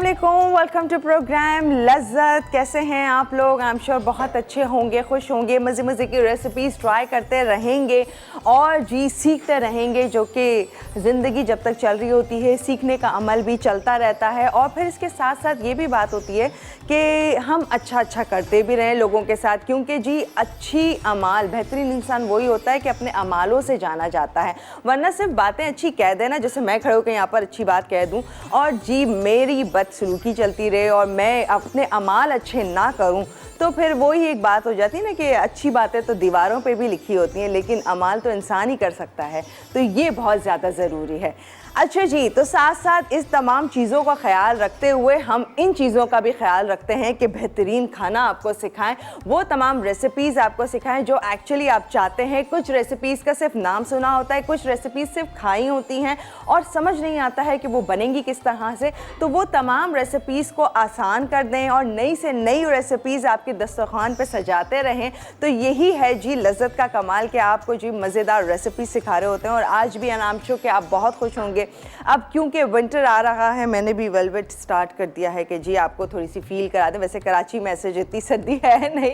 अस्सलामुअलैकुम, welcome to programme लज़्ज़त। कैसे हैं आप लोग? आई एम श्योर बहुत अच्छे होंगे, खुश होंगे, मज़े मज़े की रेसिपीज़ ट्राई करते रहेंगे और जी सीखते रहेंगे, जो कि ज़िंदगी जब तक चल रही होती है सीखने का अमल भी चलता रहता है। और फिर इसके साथ साथ ये भी बात होती है कि हम अच्छा करते भी रहें लोगों के साथ, क्योंकि जी अच्छी अमाल, बेहतरीन इंसान वही होता है कि अपने अमालों से जाना जाता है, वरना सिर्फ बातें अच्छी कह देना, जैसे मैं खड़े होकर यहाँ पर अच्छी बात कह दूँ और जी मेरी बदसलूकी चलती रहे और मैं अपने अमाल अच्छे ना करूं, तो फिर वो ही एक बात हो जाती है ना कि अच्छी बातें तो दीवारों पे भी लिखी होती हैं, लेकिन अमाल तो इंसान ही कर सकता है। तो ये बहुत ज़्यादा ज़रूरी है। अच्छा जी, तो साथ साथ इस तमाम चीज़ों का ख्याल रखते हुए हम इन चीज़ों का भी ख्याल रखते हैं कि बेहतरीन खाना आपको सिखाएं, वो तमाम रेसिपीज़ आपको सिखाएं जो एक्चुअली आप चाहते हैं। कुछ रेसिपीज़ का सिर्फ नाम सुना होता है, कुछ रेसिपीज़ सिर्फ खाई होती हैं और समझ नहीं आता है कि वो बनेंगी किस तरह से, तो वो तमाम रेसिपीज़ को आसान कर दें और नई से नई रेसिपीज़ आपके दस्तरखान पे सजाते रहें। तो यही है जी लज़्ज़त का कमाल कि आपको जी मज़ेदार रेसिपी सिखा रहे होते हैं। और आज भी अनाम शो कि आप बहुत खुश होंगे। अब क्योंकि विंटर आ रहा है, मैंने भी वेलवेट स्टार्ट कर दिया है कि जी आपको थोड़ी सी फील करा दें। वैसे कराची में ऐसे जितनी सर्दी है नहीं,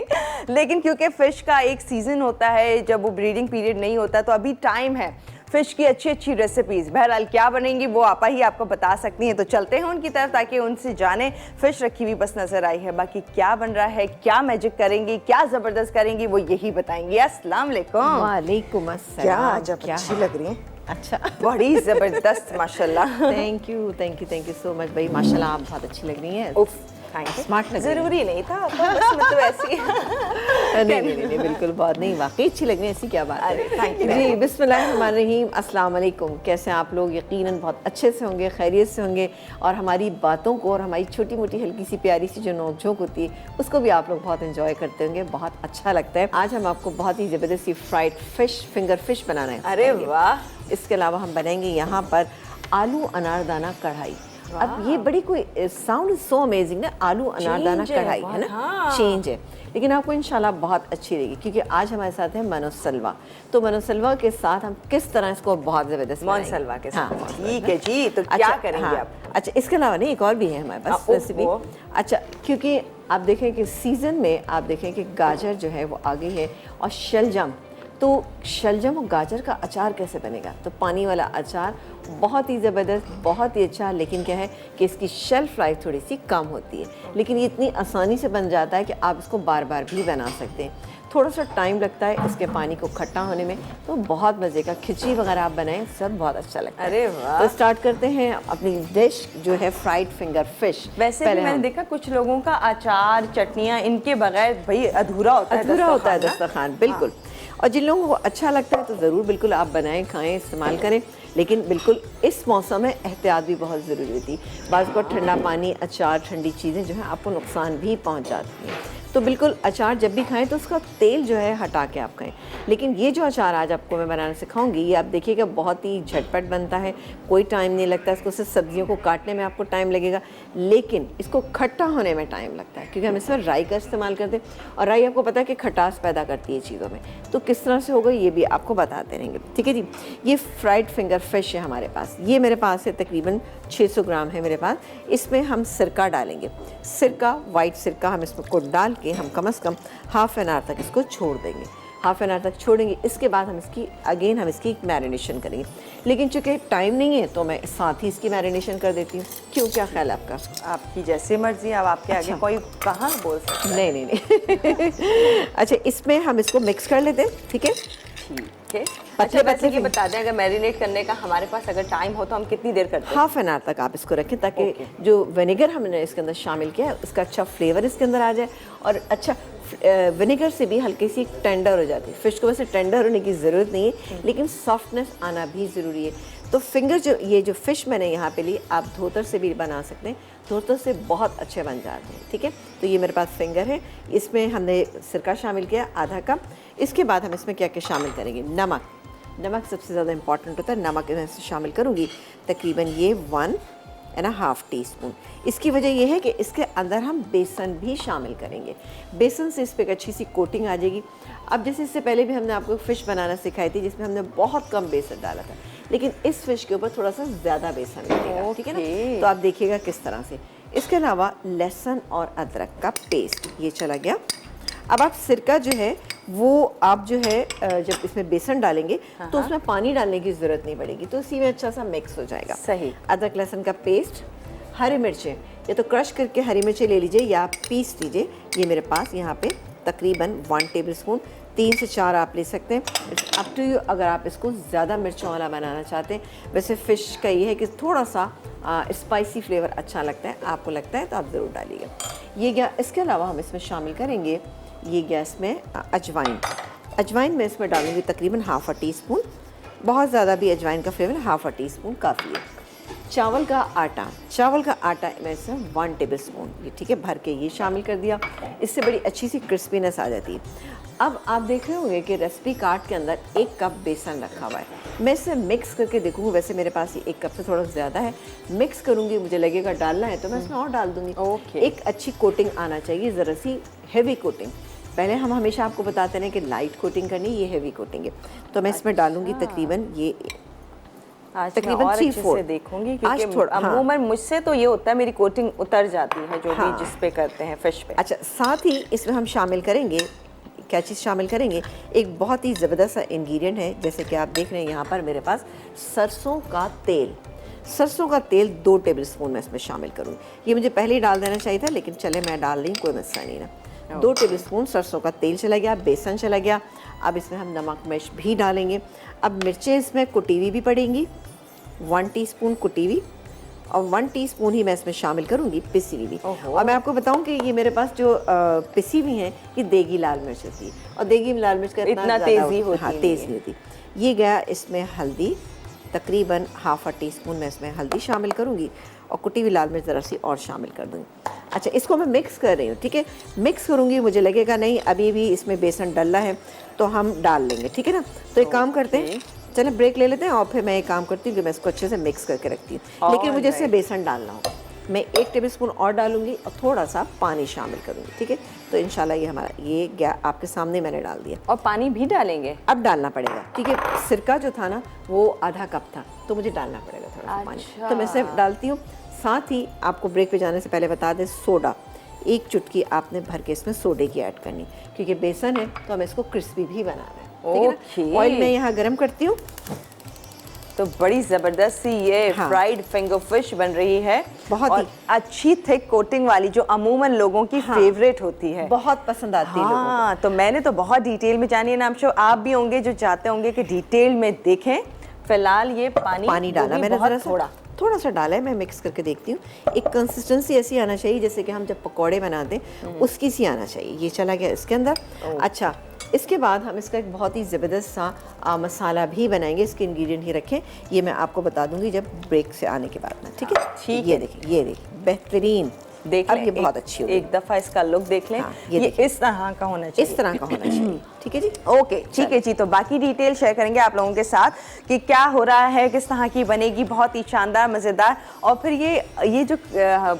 लेकिन क्योंकि फ़िश का एक सीज़न होता है जब वो ब्रीडिंग पीरियड नहीं होता, तो अभी टाइम है फ़िश की अच्छी रेसिपीज़। बहरहाल क्या बनेंगी वो आपा ही आपको बता सकती हैं, तो चलते हैं उनकी तरफ ताकि उनसे जाने। फ़िश रखी हुई बस नज़र आई है, बाकी क्या बन रहा है, क्या मैजिक करेंगी, क्या ज़बरदस्त करेंगी, वो यही बताएंगी। अस्सलाम वालेकुम। वालेकुम अस्सलाम। क्या आज आप अच्छी लग रही हैं। अच्छा, बड़ी ज़बरदस्त माशाल्लाह। थैंक यू सो मच भाई, माशाल्लाह आप बहुत अच्छी लग रही हैं। उफ, थैंक यू। स्मार्ट लग रही हैं। ज़रूरी नहीं था, बस मैं तो ऐसी नहीं बिल्कुल बहुत नहीं, वाकई अच्छी लग रही है, ऐसी क्या बात है। थैंक यू जी बिस्मिल्लाहिर्रहमानिर्रहीम, अस्सलाम वालेकुम। कैसे आप लोग? यकीनन बहुत अच्छे से होंगे, खैरियत से होंगे और हमारी बातों को और हमारी छोटी मोटी हल्की सी प्यारी सी जो नोक-झोंक होती है उसको भी आप लोग बहुत एंजॉय करते होंगे, बहुत अच्छा लगता है। आज हम आपको बहुत ही ज़बरदस्त सी फ्राइड फिश, फिंगर फिश बनाना है। अरे वाह। इसके अलावा हम बनाएंगे यहाँ पर आलू अनारदाना कढ़ाई। अब ये बड़ी कोई साउंड सो अमेजिंग ना, आलू अनारदाना कढ़ाई है ना, हाँ। चेंज है, लेकिन आपको इंशाल्लाह बहुत अच्छी रहेगी क्योंकि आज हमारे साथ है मनोसलवा। तो मनोसलवा के साथ हम किस तरह इसको बहुत ज़बरदस्त मनोसलवा के साथ, हाँ, ठीक है जी। तो क्या करेंगे आप? अच्छा, इसके अलावा नहीं, एक और भी है हमारे पास रेसिपी। अच्छा, क्योंकि आप देखें कि सीज़न में आप देखें कि गाजर जो है वो आगे है और शलजम, तो शलजम और गाजर का अचार कैसे बनेगा? तो पानी वाला अचार बहुत ही ज़बरदस्त, बहुत ही अच्छा, लेकिन क्या है कि इसकी शेल्फ लाइफ थोड़ी सी कम होती है, लेकिन ये इतनी आसानी से बन जाता है कि आप इसको बार बार भी बना सकते हैं। थोड़ा सा टाइम लगता है इसके पानी को खट्टा होने में, तो बहुत मज़े का खिचड़ी वगैरह आप बनाएं, सब बहुत अच्छा लगता है। अरे वाह। तो स्टार्ट करते हैं अपनी डिश जो है फ्राइड फिंगर फिश। वैसे भी मैंने देखा कुछ लोगों का अचार, चटनियाँ, इनके बगैर भाई अधूरा होता है दस्तरखान, बिल्कुल। और जिन लोगों को अच्छा लगता है तो ज़रूर बिल्कुल आप बनाएं, खाएं, इस्तेमाल करें, लेकिन बिल्कुल इस मौसम में एहतियात भी बहुत ज़रूरी होती है। बाज़ को ठंडा पानी, अचार, ठंडी चीज़ें जो हैं आपको नुकसान भी पहुंच जाती हैं, तो बिल्कुल अचार जब भी खाएं तो उसका तेल जो है हटा के आप खाएं। लेकिन ये जो अचार आज आपको मैं बनाना सिखाऊंगी, ये आप देखिएगा बहुत ही झटपट बनता है, कोई टाइम नहीं लगता इसको, सिर्फ सब्जियों को काटने में आपको टाइम लगेगा, लेकिन इसको खट्टा होने में टाइम लगता है क्योंकि हम इसमें राई का इस्तेमाल करते हैं और राई आपको पता है कि खटास पैदा करती है चीज़ों में। तो किस तरह से होगा ये भी आपको बताते रहेंगे, ठीक है जी। ये फ्राइड फिंगर फिश है हमारे पास, ये मेरे पास है तकरीबन 600 ग्राम है मेरे पास। इसमें हम सिरका डालेंगे, सिरका, वाइट सिरका हम इसको डाल के हम कम से कम हाफ़ एन आवर तक इसको छोड़ देंगे, हाफ़ एन आवर तक छोड़ेंगे। इसके बाद हम इसकी मैरिनेशन करेंगे, लेकिन चूँकि टाइम नहीं है तो मैं साथ ही इसकी मैरिनेशन कर देती हूँ। क्यों, क्या ख्याल है आपका? आपकी जैसे मर्जी, अब आपके आगे कोई कहाँ बोल सकता है। नहीं अच्छा, इसमें हम इसको मिक्स कर लेते हैं, ठीक है। ठीक है। अच्छा, वैसे ये बता दें अगर मैरिनेट करने का हमारे पास अगर टाइम हो तो हम कितनी देर करते हैं? हाफ़ एन आवर तक आप इसको रखें ताकि जो विनेगर हमने इसके अंदर शामिल किया है उसका अच्छा फ्लेवर इसके अंदर आ जाए और अच्छा विनेगर से भी हल्की सी टेंडर हो जाती है फ़िश को। वैसे टेंडर होने की ज़रूरत नहीं है, लेकिन सॉफ्टनेस आना भी ज़रूरी है। तो फिंगर जो फ़िश मैंने यहाँ पे ली, आप धोतर से भी बना सकते हैं, धोतर से बहुत अच्छे बन जाते हैं, ठीक है। तो ये मेरे पास फिंगर है, इसमें हमने सिरका शामिल किया आधा कप। इसके बाद हम इसमें क्या क्या शामिल करेंगे? नमक सबसे ज़्यादा इंपॉर्टेंट होता है, नमक मैं शामिल करूँगी तकरीबन ये 1.5 टीस्पून। इसकी वजह यह है कि इसके अंदर हम बेसन भी शामिल करेंगे, बेसन से इस पर एक अच्छी सी कोटिंग आ जाएगी। अब जैसे इससे पहले भी हमने आपको फ़िश बनाना सिखाई थी जिसमें हमने बहुत कम बेसन डाला था, लेकिन इस फ़िश के ऊपर थोड़ा सा ज़्यादा बेसन लगेगा, ठीक है ना। तो आप देखिएगा किस तरह से इसके अलावा लहसुन और अदरक का पेस्ट, ये चला गया। अब आप सिरका जो है वो आप जो है जब इसमें बेसन डालेंगे तो उसमें पानी डालने की ज़रूरत नहीं पड़ेगी, तो उसी में अच्छा सा मिक्स हो जाएगा। सही। अदरक लहसुन का पेस्ट, हरी मिर्चें, या तो क्रश करके हरी मिर्चें ले लीजिए या पीस लीजिए। ये मेरे पास यहाँ पे तकरीबन 1 टेबलस्पून, 3 से 4 आप ले सकते हैं, इट्स अप टू यू अगर आप इसको ज़्यादा मिर्चों वाला बनाना चाहते हैं। वैसे फ़िश का ये है कि थोड़ा सा स्पाइसी फ्लेवर अच्छा लगता है, आपको लगता है तो आप ज़रूर डालिएगा। ये गया। इसके अलावा हम इसमें शामिल करेंगे ये गैस में अजवाइन। अजवाइन मैं इसमें डालूंगी तकरीबन ½ टीस्पून, बहुत ज़्यादा भी अजवाइन का फ्लेवर, ½ टीस्पून काफ़ी है। चावल का आटा, चावल का आटा मैं इसमें 1 टेबलस्पून, ये ठीक है, भर के ये शामिल कर दिया। इससे बड़ी अच्छी सी क्रिस्पीनेस आ जाती है। अब आप देख रहे होंगे कि रेसिपी कार्ड के अंदर 1 कप बेसन रखा हुआ है। मैं इसे मिक्स करके देखूँगी, वैसे मेरे पास ये 1 कप से थोड़ा ज़्यादा है। मिक्स करूँगी, मुझे लगेगा डालना है तो मैं इसमें और डाल दूँगी। ओके। एक अच्छी कोटिंग आना चाहिए, ज़रा सी हैवी कोटिंग। पहले हम हमेशा आपको बताते हैं कि लाइट कोटिंग करनी, ये हैवी कोटिंग है। तो मैं इसमें डालूँगी तकरीबन ये आज तकरीबन मैं और 3-4 अच्छे से देखूंगी, क्योंकि आज थोड़ा, हाँ। अमूमन मुझसे तो ये होता है मेरी कोटिंग उतर जाती है जो भी जिस पे करते हैं फिश पे। अच्छा, साथ ही इसमें हम शामिल करेंगे, क्या चीज़ शामिल करेंगे, एक बहुत ही ज़बरदस्त सा इंग्रेडिएंट है। जैसे कि आप देख रहे हैं यहाँ पर मेरे पास सरसों का तेल। सरसों का तेल 2 टेबलस्पून मैं इसमें शामिल करूँगी। ये मुझे पहले ही डाल देना चाहिए था, लेकिन चले मैं डाल रही हूँ, कोई मसला नहीं ना। 2 टेबलस्पून सरसों का तेल चला गया, बेसन चला गया। अब इसमें हम नमक मिर्च भी डालेंगे। अब मिर्चें इसमें कुटी हुई भी पड़ेंगी, 1 टीस्पून कुटी हुई, और 1 टीस्पून ही मैं इसमें शामिल करूंगी पिसी हुई भी। और मैं आपको बताऊं कि ये मेरे पास जो पिसी हुई हैं ये देगी लाल मिर्च होती है, और देगी लाल मिर्च का इतना तेज़ी होती हाँ, तेज़ नहीं होती। ये गया। इसमें हल्दी तकरीबन ½ टीस्पून मैं इसमें हल्दी शामिल करूंगी, और कुटी हुई लाल मिर्च ज़रा सी और शामिल कर दूँगी। अच्छा, इसको मैं मिक्स कर रही हूँ, ठीक है, मिक्स करूँगी। मुझे लगेगा नहीं अभी भी इसमें बेसन डलना है तो हम डाल लेंगे, ठीक है ना। तो एक काम करते हैं, चलें ब्रेक ले लेते हैं, और फिर मैं एक काम करती हूँ कि मैं इसको अच्छे से मिक्स करके रखती हूँ। लेकिन मुझे इसमें बेसन डालना होगा। मैं 1 टेबलस्पून और डालूंगी और थोड़ा सा पानी शामिल करूँगी, ठीक है। तो इंशाल्लाह ये हमारा ये गया, आपके सामने मैंने डाल दिया। और पानी भी डालेंगे? अब डालना पड़ेगा, ठीक है। सिरका जो था ना वो ½ कप था, तो मुझे डालना पड़ेगा थोड़ा सा पानी। तो मैं इसे डालती हूँ। साथ ही आपको ब्रेक पे जाने से पहले बता दें, सोडा 1 चुटकी आपने भर के इसमें सोडे की ऐड करनी, क्योंकि बेसन है तो हमें इसको क्रिस्पी भी बनाना है, ठीक है ना। ऑयल मैं यहाँ गर्म करती हूँ। तो बड़ी ज़बरदस्त सी ये फ्राइड फिंगर फिश बन रही है, बहुत ही अच्छी थिक कोटिंग वाली, जो अमूमन लोगों की फेवरेट होती है, बहुत पसंद आती है लोगों को। तो मैंने तो बहुत डिटेल में जानी है ना, आप भी होंगे जो चाहते होंगे कि डिटेल में देखें। फिलहाल ये पानी डाला मैंने, थोड़ा सा डाला है, मैं मिक्स करके देखती हूँ। एक कंसिस्टेंसी ऐसी आना चाहिए जैसे कि हम जब पकौड़े बनाते हैं उसकी सी आना चाहिए। ये चला गया इसके अंदर। अच्छा, इसके बाद हम इसका एक बहुत ही ज़बरदस्त सा मसाला भी बनाएंगे। इसके इंग्रेडिएंट ही रखें, ये मैं आपको बता दूंगी जब ब्रेक से आने के बाद में, ठीक है। ठीक है, ये देखिए बेहतरीन, देख लें, ये बहुत अच्छी होगी। एक दफ़ा इसका लुक देख लें। हाँ, ये इस तरह का होना चाहिए, इस तरह का होना चाहिए, ठीक है जी। ओके, ठीक है जी। तो बाकी डिटेल शेयर करेंगे आप लोगों के साथ कि क्या हो रहा है, किस तरह की बनेगी, बहुत ही शानदार, मज़ेदार। और फिर ये जो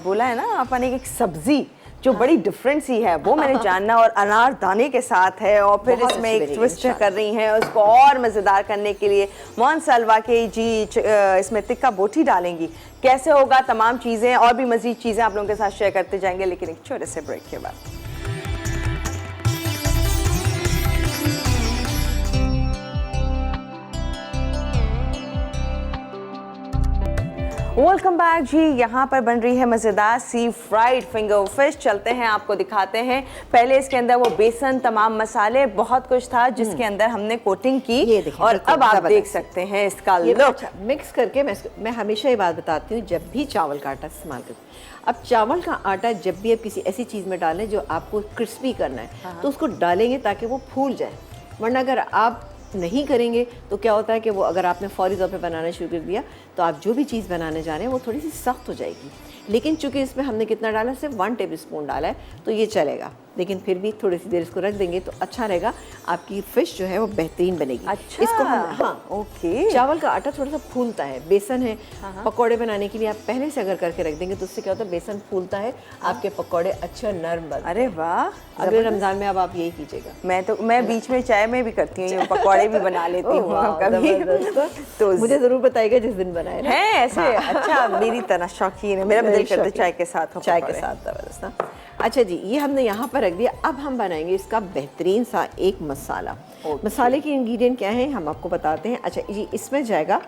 बोला है ना आपने, एक सब्जी जो बड़ी डिफरेंट सी है, वो मैंने जानना, और अनार दाने के साथ है, और फिर इसमें एक ट्विस्ट कर रही हैं उसको और मज़ेदार करने के लिए। मोहन सलवा के जी इसमें तिक्का बोटी डालेंगी, कैसे होगा, तमाम चीज़ें और भी मज़ीद चीज़ें आप लोगों के साथ शेयर करते जाएंगे, लेकिन एक छोटे से ब्रेक के बाद। वेलकम बैक जी। यहाँ पर बन रही है मज़ेदार सी फ्राइड फिंगर फिश। चलते हैं, आपको दिखाते हैं। पहले इसके अंदर वो बेसन, तमाम मसाले, बहुत कुछ था जिसके अंदर हमने कोटिंग की, और अब आप देख सकते हैं इसका लुक। मिक्स करके मैं हमेशा ये बात बताती हूँ, जब भी चावल का आटा इस्तेमाल करती हूँ, अब चावल का आटा जब भी आप किसी ऐसी चीज़ में डालें जो आपको क्रिस्पी करना है, तो उसको डालेंगे ताकि वो फूल जाए। वरना अगर आप नहीं करेंगे तो क्या होता है कि वो, अगर आपने फौरी तौर पे बनाना शुरू कर दिया तो आप जो भी चीज़ बनाने जा रहे हैं वो थोड़ी सी सख्त हो जाएगी। लेकिन चूंकि इसमें हमने कितना डाला, सिर्फ 1 टेबलस्पून डाला है, तो ये चलेगा। लेकिन फिर भी थोड़ी सी देर इसको रख देंगे तो अच्छा रहेगा, आपकी फिश जो है वो बेहतरीन बनेगी। अच्छा, इसको हम हाँ ओके। चावल का आटा थोड़ा सा फूलता है, बेसन है, पकौड़े बनाने के लिए आप पहले से अगर करके रख देंगे तो उससे क्या होता है, बेसन फूलता है, आपके पकौड़े अच्छे नरम बनते हैं। अरे वाह, अगले रमजान में अब आप यही कीजिएगा। मैं बीच में चाय में भी करती हूँ, पकौड़े भी बना लेती हूँ कभी। तो मुझे जरूर बताइएगा जिस दिन बनाए ना। है ऐसे। अच्छा, मेरी तरह शौकीन है, मेरा भी दिल करता है चाय के साथ हो चाय के पकौड़े। साथ जबरदस्त ना। अच्छा जी, ये हमने यहाँ पर रख दिया। अब हम बनाएंगे इसका बेहतरीन सा एक मसाला। मसाले के इंग्रेडिएंट क्या हैं हम आपको बताते हैं। अच्छा जी, इसमें जाएगा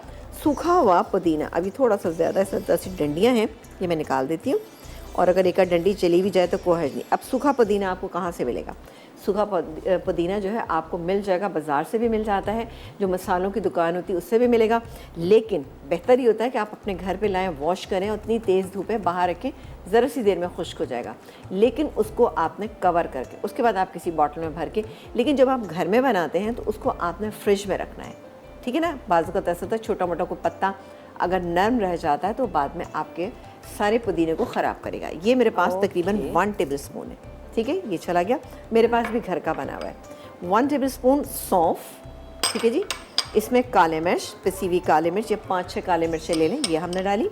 सूखा हुआ पुदीना, अभी थोड़ा सा ज़्यादा है, 10 डंडियाँ हैं, ये मैं निकाल देती हूँ। और अगर एक डंडी चली भी जाए तो कोई हर्ज नहीं। अब सूखा पुदीना आपको कहाँ से मिलेगा? सूखा पुदीना जो है आपको मिल जाएगा, बाज़ार से भी मिल जाता है, जो मसालों की दुकान होती है उससे भी मिलेगा। लेकिन बेहतर ये होता है कि आप अपने घर पे लाएं, वॉश करें, उतनी तेज़ धूप है, बाहर रखें, ज़रा सी देर में खुश्क हो जाएगा। लेकिन उसको आपने कवर करके उसके बाद आप किसी बॉटल में भर के, लेकिन जब आप घर में बनाते हैं तो उसको आपने फ्रिज में रखना है, ठीक है ना। बाजू का ऐसा होता है छोटा मोटा कोई पत्ता अगर नरम रह जाता है तो बाद में आपके सारे पुदीने को ख़राब करेगा। ये मेरे पास तकरीबन 1 टेबल स्पून है, ठीक है, ये चला गया। मेरे पास भी घर का बना हुआ है। 1 टेबल स्पून सौंफ, ठीक है जी। इसमें काले मिर्च, पिसी हुई काले मिर्च, ये 5-6 काले मिर्चें ले लें, ये हमने डाली।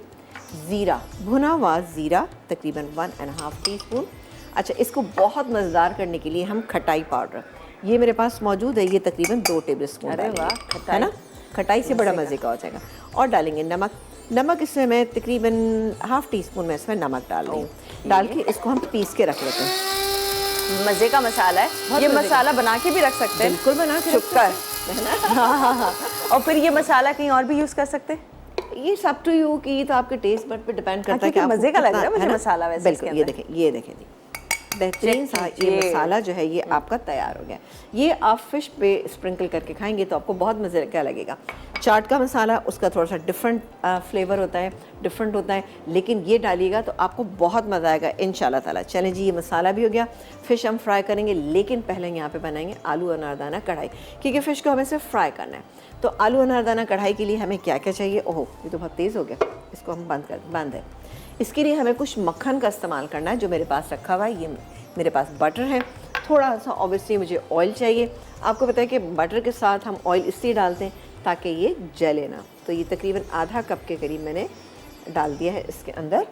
ज़ीरा, भुना हुआ ज़ीरा तकरीबन 1.5 टीस्पून। अच्छा, इसको बहुत मज़ेदार करने के लिए हम खटाई पाउडर, ये मेरे पास मौजूद है, ये तकरीबन 2 टेबल स्पून। अरे वाह, है ना, खटाई से बड़ा मज़े का हो जाएगा। और डालेंगे नमक। नमक इसमें मैं तकरीबन 1/2 टीस्पून में इसमें नमक डाल रही हूँ। डाल के इसको हम पीस के रख लेते हैं। मज़े का मसाला है ये। मसाला बना के भी रख सकते हैं, बिल्कुल बना के चुपकर, है ना। हाँ। और फिर ये मसाला कहीं और भी यूज़ कर सकते हैं? ये सब टू यू कि ये तो आपके टेस्ट बड पे डिपेंड करता है कि मज़े का लग रहा है मुझे मसाला वैसे। बिल्कुल, ये देखें जी, बेहतरीन सा ये मसाला जो है ये आपका तैयार हो गया। ये आप फिश पे स्प्रिंकल करके खाएंगे तो आपको बहुत मज़े का लगेगा। चाट का मसाला उसका थोड़ा सा डिफरेंट फ्लेवर होता है, डिफरेंट होता है, लेकिन ये डालिएगा तो आपको बहुत मज़ा आएगा इंशाल्लाह ताला। चलें जी, ये मसाला भी हो गया। फ़िश हम फ्राई करेंगे, लेकिन पहले यहाँ पे बनाएंगे आलू अनारदाना कढ़ाई, क्योंकि फ़िश को हमें सिर्फ फ्राई करना है। तो आलू अनारदाना कढ़ाई के लिए हमें क्या क्या चाहिए? ओहो, ये तो बहुत तेज़ हो गया, इसको हम बंद है। इसके लिए हमें कुछ मक्खन का इस्तेमाल करना है, जो मेरे पास रखा हुआ है। ये मेरे पास बटर है, थोड़ा सा ऑब्वियसली मुझे ऑयल चाहिए। आपको पता है कि बटर के साथ हम ऑयल इसलिए डालते हैं ताकि ये जले ना। तो ये तकरीबन आधा कप के करीब मैंने डाल दिया है इसके अंदर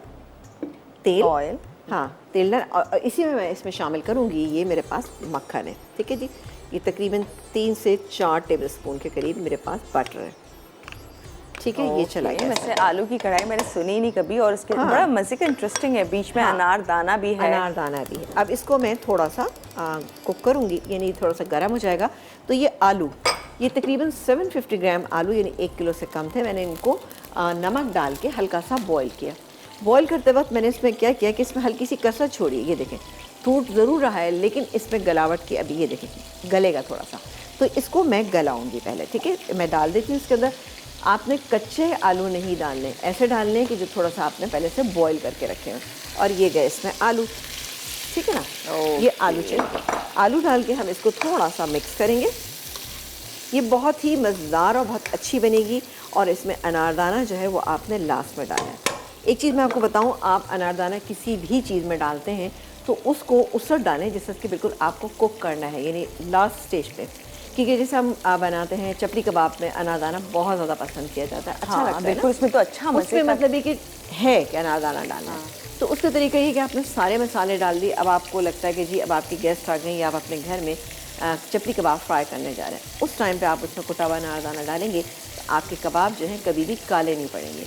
तेल, ऑयल। हाँ, तेल डाल, और इसी में मैं इसमें शामिल करूँगी ये मेरे पास मक्खन है, ठीक है जी। ये तकरीबन 3 से 4 टेबल स्पून के करीब मेरे पास बटर है, ठीक है। ये चला गया। वैसे आलू की कढ़ाई मैंने सुनी ही नहीं कभी, और इसके बड़ा मज़े का इंटरेस्टिंग है, बीच में अनारदाना भी है। अनारदाना भी है। अब इसको मैं थोड़ा सा कुक करूँगी, यानी थोड़ा सा गर्म हो जाएगा। तो ये आलू, ये तकरीबन 750 ग्राम आलू, यानी 1 किलो से कम थे। मैंने इनको नमक डाल के हल्का सा बॉईल किया। बॉईल करते वक्त मैंने इसमें क्या किया कि इसमें हल्की सी कसर छोड़ी। ये देखें, टूट ज़रूर रहा है, लेकिन इसमें गलावट की, अभी ये देखें गलेगा थोड़ा सा, तो इसको मैं गलाऊंगी पहले, ठीक है। मैं डाल देती हूँ इसके अंदर। आपने कच्चे आलू नहीं डालने, ऐसे डालने कि जो थोड़ा सा आपने पहले से बॉईल करके रखे हैं। और ये गए इसमें आलू, ठीक है ना। ये आलू चाहिए, आलू डाल के हम इसको थोड़ा सा मिक्स करेंगे। ये बहुत ही मज़ेदार और बहुत अच्छी बनेगी। और इसमें अनारदाना जो है वो आपने लास्ट में डालना है। एक चीज़ मैं आपको बताऊं, आप अनारदाना किसी भी चीज़ में डालते हैं तो उसको उस वक्त डालें जिससे कि बिल्कुल आपको कुक करना है, यानी लास्ट स्टेज पे। क्योंकि जैसे हम बनाते हैं चपली कबाब में अनारदाना बहुत ज़्यादा पसंद किया जाता है, अच्छा लगता है बिल्कुल, इसमें तो अच्छा उसमें मतलब ये कि है कि अनारदाना डालना है। तो उसका तरीका ये कि आपने सारे मसाले डाल दिए। अब आपको लगता है कि जी अब आपकी गेस्ट आ गई या आप अपने घर में चपली कबाब फ्राई करने जा रहे हैं, उस टाइम पे आप उसमें कुटा हुआ अनारदाना डालेंगे तो आपके कबाब जो हैं कभी भी काले नहीं पड़ेंगे।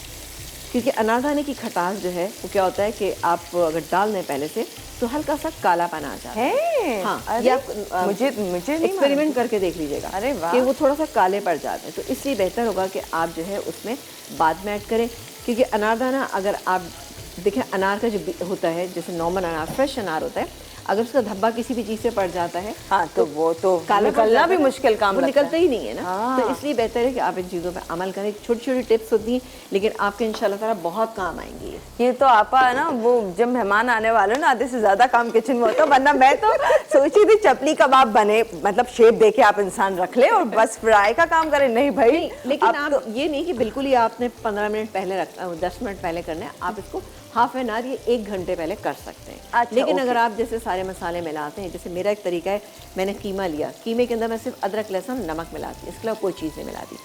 क्योंकि अनारदाने की खटास जो है वो क्या होता है कि आप अगर डाल दें पहले से तो हल्का सा कालापन आ जाता है। हाँ, ये आप मुझे एक्सपेरिमेंट करके देख लीजिएगा। अरे वाह, कि वो थोड़ा सा काले पड़ जाते हैं। तो इसलिए बेहतर होगा कि आप जो है उसमें बाद में ऐड करें। क्योंकि अनारदाना अगर आप देखें, अनार का जो होता है, जैसे नॉर्मल अनार, फ्रेश अनार होता है, अगर उसका धब्बा किसी भी चीज़ से पड़ जाता है, हाँ, तो वो तो निकलना भी मुश्किल काम वो निकलता है। ही नहीं है ना। तो इसलिए बेहतर है कि आप इन चीज़ों पे अमल करें। छोटी छोटी टिप्स होती हैं, लेकिन आपके इंशाल्लाह ताला बहुत काम आएंगी। ये तो आपा ना, वो जब मेहमान आने वाले ना, आधे से ज़्यादा काम किचन में होता है। वरना मैं तो सोची थी चपली कबाब बने, मतलब शेप देके आप इंसान रख ले और बस फ्राई का काम करें। नहीं भाई, लेकिन आप ये नहीं कि बिल्कुल ही आपने 15 मिनट पहले 10 मिनट पहले करना है। आप इसको हाफ एन आवर ये 1 घंटे पहले कर सकते हैं। अच्छा, लेकिन ओके। अगर आप जैसे सारे मसाले मिलाते हैं, जैसे मेरा एक तरीका है, मैंने कीमा लिया, कीमे के अंदर मैं सिर्फ अदरक लहसुन नमक मिलाती हूँ, इसके अलावा कोई चीज़ नहीं मिलाती।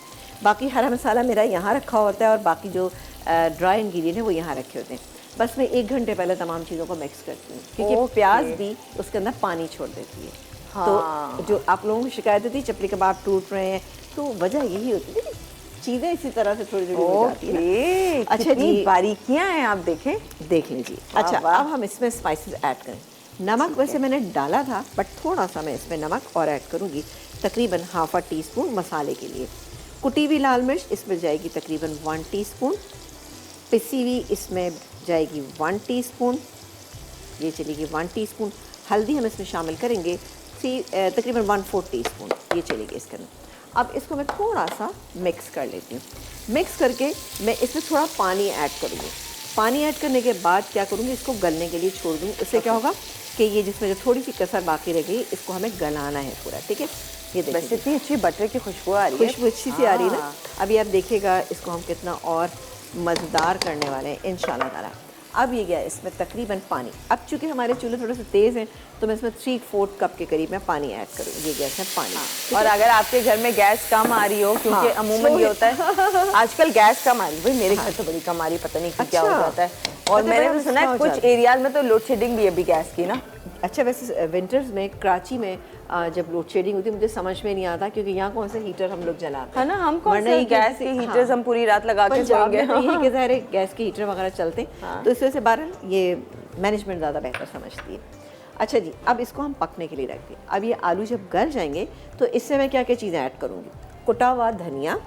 बाकी हरा मसाला मेरा यहाँ रखा होता है और बाकी जो ड्राई इंग्रेडिएंट है वो यहाँ रखे होते हैं। बस मैं 1 घंटे पहले तमाम चीज़ों को मिक्स करती हूँ, क्योंकि ओके। प्याज भी उसके अंदर पानी छोड़ देती है। हाँ। तो जो आप लोगों को शिकायत होती है चपली कबाब टूट रहे हैं, तो वजह यही होती है कि चीज़ें इसी तरह से थोड़ी थोड़ी हो जाती है ना। ओके, अच्छा कितनी जी, बारीकियां हैं, आप देखें। देख लीजिए। वाह, अच्छा, वाह। अब हम इसमें स्पाइसेस ऐड करें। नमक वैसे मैंने डाला था, बट थोड़ा सा मैं इसमें नमक और ऐड करूँगी, तकरीबन ½ टीस्पून मसाले के लिए। कुटी हुई लाल मिर्च इसमें जाएगी तकरीबन 1 टीस्पून, पिसी हुई इसमें जाएगी 1 टीस्पून, ये चलेगी 1 टीस्पून। हल्दी हम इसमें शामिल करेंगे तकरीबन 1/4 टीस्पून, ये चलेगी इसके अंदर। अब इसको मैं थोड़ा सा मिक्स कर लेती हूँ। मिक्स करके मैं इसमें थोड़ा पानी ऐड करूँगी। पानी ऐड करने के बाद क्या करूँगी, इसको गलने के लिए छोड़ दूँगी। इससे क्या होगा कि ये जिसमें जो थोड़ी सी कसर बाकी रह गई, इसको हमें गलाना है पूरा, ठीक है। ये बस देखिए इतनी अच्छी बटर की खुशबू आ रही है। खुशबू अच्छी सी आ रही है ना। हाँ। अभी आप देखिएगा इसको हम कितना और मज़ेदार करने वाले हैं इंशाल्लाह ताला। अब ये गया इसमें तकरीबन पानी। अब चूँकि हमारे चूल्हे थोड़े से तेज़ हैं, तो मैं इसमें 3/4 कप के करीब मैं पानी ऐड करूँगी। ये गया इसमें पानी। और अगर आपके घर में गैस कम आ रही हो, क्योंकि हाँ, अमूमन ये होता है आजकल गैस कम आ रही है, भाई मेरे घर तो बड़ी कम आ रही, पता नहीं क्या हो अच्छा। जाता है। और पता मैंने बड़ा तो सुना है मसला हो कुछ जाता है। एरियाज में तो लोड शेडिंग भी है अभी गैस की ना। अच्छा, वैसे विंटर्स में कराची में जब लोड शेडिंग होती है, मुझे समझ में नहीं आता, क्योंकि यहाँ कौन से हीटर हम लोग जलाते है ना, हम कौन वरना से ये गैस के हीटर्स हम पूरी रात लगा के पंजाब सोएंगे। में तो यही कि ज़ाहिर है गैस के हीटर वगैरह चलते हैं, तो इस वजह से बहरहाल ये मैनेजमेंट ज़्यादा बेहतर समझती है। अच्छा जी, अब इसको हम पकने के लिए रखते हैं। अब ये आलू जब गल जाएंगे, तो इससे मैं क्या क्या चीज़ें ऐड करूँगी, कुटा हुआ धनिया,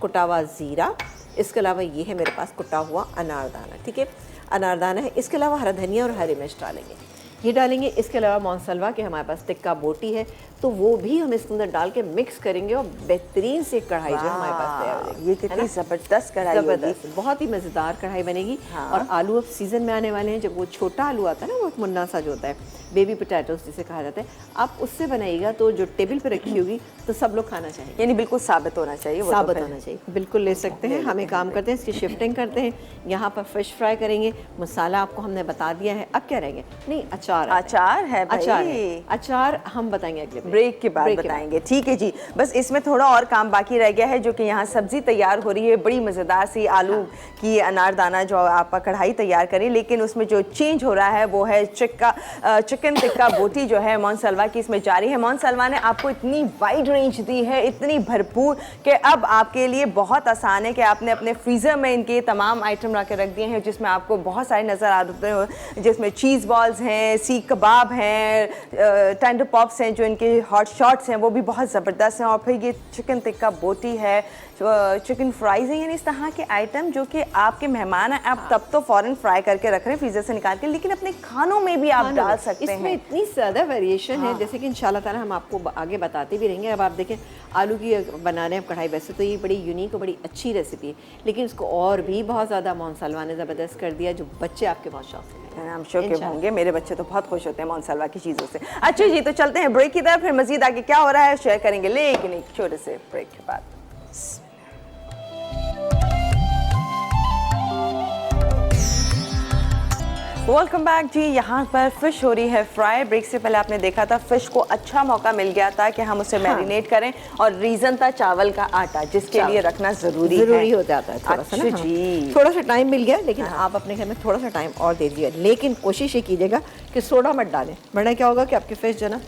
कुटा हुआ ज़ीरा, इसके अलावा ये है मेरे पास कुटा हुआ अनारदाना, ठीक है, अनारदाना है। इसके अलावा हरा धनिया और हरी मिर्च डालेंगे, ये डालेंगे। इसके अलावा मोनसलवा के हमारे पास टिक्का बोटी है, तो वो भी हम इसके अंदर डाल के मिक्स करेंगे और बेहतरीन से कढ़ाई जो हमारे पास तैयार हो जाएगी। ये कितनी ज़बरदस्त कढ़ाई होगी। ज़बरदस्त, बहुत ही मज़ेदार कढ़ाई बनेगी। हाँ। और आलू अब सीज़न में आने वाले हैं, जब वो छोटा आलू आता है ना, वो एक मुन्ना सा जो होता है, बेबी पोटैटोस जिसे कहा जाता है, आप उससे बनाइएगा तो जो टेबल पे रखी होगी तो सब लोग खाना चाहेंगे। यानी बिल्कुल साबित होना चाहिए वो तो साबित फिर। होना चाहिए, बिल्कुल ले सकते हैं। हम एक काम करते हैं, इसकी शिफ्टिंग करते हैं। यहाँ पर फिश फ्राई करेंगे, मसाला आपको हमने बता दिया है। अब क्या रहेंगे, नहीं अचार आता है। अचार है भाई। अचार है, अचार हम बताएंगे अगले ब्रेक के बाद बताएंगे, ठीक है जी। बस इसमें थोड़ा और काम बाकी रह गया है, जो कि यहाँ सब्जी तैयार हो रही है, बड़ी मज़ेदार सी आलू की अनारदाना जो आप कढ़ाई तैयार करें, लेकिन उसमें जो चेंज हो रहा है वो है चिकन टिक्का बोटी जो है मोनसलवा की इसमें जारी है। मोनसलवा ने आपको इतनी वाइड रेंज दी है, इतनी भरपूर, कि अब आपके लिए बहुत आसान है कि आपने अपने फ्रीज़र में इनके तमाम आइटम ला के रख दिए हैं, जिसमें आपको बहुत सारे नज़र आते हैं, जिसमें चीज़ बॉल्स हैं, सीख कबाब हैं, टेंडर पॉप्स हैं, जो इनके हॉट शॉट्स हैं वो भी बहुत ज़बरदस्त हैं, और फिर ये चिकन टिक्का बोटी है, चिकन फ्राइज़ हैं, यानी इस तरह के आइटम जो कि आपके मेहमान हैं, आप तब तो फ़ौरन फ्राई करके रख रहे हैं फ्रीज़र से निकाल के, लेकिन अपने खानों में भी आप डाल सकते इसमें हैं। इतनी ज़्यादा वेरिएशन है, जैसे कि इंशाल्लाह ताला हम आपको आगे बताते भी रहेंगे। अब आप देखें आलू की बना रहे हैं कढ़ाई, वैसे तो ये बड़ी यूनिक और बड़ी अच्छी रेसिपी है, लेकिन इसको और भी बहुत ज़्यादा मोनसलवा ने ज़बरदस्त कर दिया, जो बच्चे आपके बहुत शौक से खाएं। हम श्योर के होंगे, मेरे बच्चे तो बहुत खुश होते हैं मोनसलवा की चीज़ों से। अच्छा जी, तो चलते हैं ब्रेक की तरफ, फिर मज़ीद आगे क्या हो रहा है शेयर करेंगे, लेकिन एक छोटे से ब्रेक के बाद। वेलकम बैक जी। यहाँ पर फ़िश हो रही है फ्राई। ब्रेक से पहले आपने देखा था फ़िश को अच्छा मौका मिल गया था कि हम उसे मैरिनेट करें, और रीज़न था चावल का आटा, जिसके लिए रखना ज़रूरी हो जाता है थोड़ा सा ना। अच्छा जी, थोड़ा सा टाइम मिल गया, लेकिन आप अपने घर में थोड़ा सा टाइम और दे दीजिए, लेकिन कोशिश ये कीजिएगा कि सोडा मत डालें, वरना क्या होगा कि आपकी फ़िश जो है ना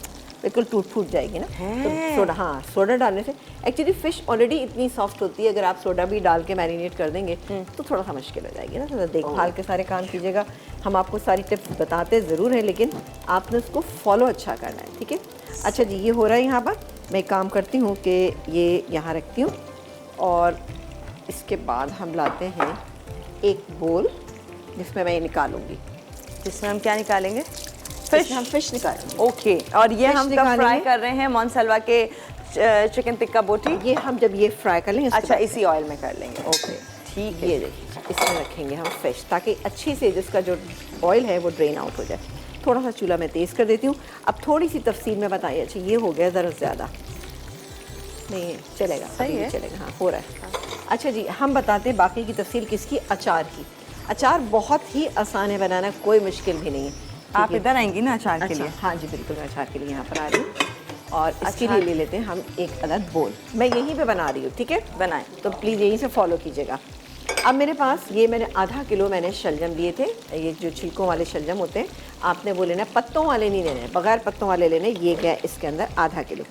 बिल्कुल टूट फूट जाएगी ना। तो सोडा, हाँ, सोडा डालने से एक्चुअली फ़िश ऑलरेडी इतनी सॉफ्ट होती है, अगर आप सोडा भी डाल के मैरिनेट कर देंगे तो थोड़ा सा मुश्किल हो जाएगी ना। तो देखभाल के सारे काम कीजिएगा। हम आपको सारी टिप्स बताते ज़रूर हैं, लेकिन आपने उसको फॉलो अच्छा करना है, ठीक है। अच्छा जी, ये हो रहा है यहाँ पर। मैं एक काम करती हूँ कि ये यहाँ रखती हूँ, और इसके बाद हम लाते हैं एक बोल जिसमें मैं ये निकालूंगी, जिसमें हम क्या निकालेंगे, फिश, हम फिश निकालेंगे। ओके, और ये फिश हम कब निकालेंगे। फ्राई कर रहे हैं मोनसलवा के चिकन टिक्का बोटी? ये हम जब ये फ्राई कर लेंगे, अच्छा, इसी ऑयल में कर लेंगे। ओके, ठीक है। ये देखिए, इसमें रखेंगे हम फिश, ताकि अच्छी से जिसका जो ऑयल है वो ड्रेन आउट हो जाए। थोड़ा सा चूल्हा मैं तेज़ कर देती हूँ। अब थोड़ी सी तफसील में बताइए। अच्छा, ये हो गया ज़रा ज़्यादा, नहीं है, चलेगा, सही है, चलेगा, हाँ, हो रहा है। अच्छा जी, हम बताते हैं बाकी की तफसील किसकी, अचार की। अचार बहुत ही आसान है बनाना, कोई मुश्किल भी नहीं है। आप इधर आएंगी ना अचार के अच्छा, लिए? हाँ जी बिल्कुल, मैं अचार के लिए यहाँ पर आ रही हूँ। और इसके अच्छा। लिए ले लेते हैं हम एक अलग बोल। मैं यहीं पे बना रही हूँ, ठीक है, बनाएं। तो प्लीज़ यहीं से फॉलो कीजिएगा। अब मेरे पास ये मैंने आधा किलो मैंने शलजम लिए थे। ये जो छिलकों वाले शलजम होते हैं, आपने वो लेना, पत्तों वाले नहीं लेने, बगैर पत्तों वाले लेने। ये गया इसके अंदर आधा किलो।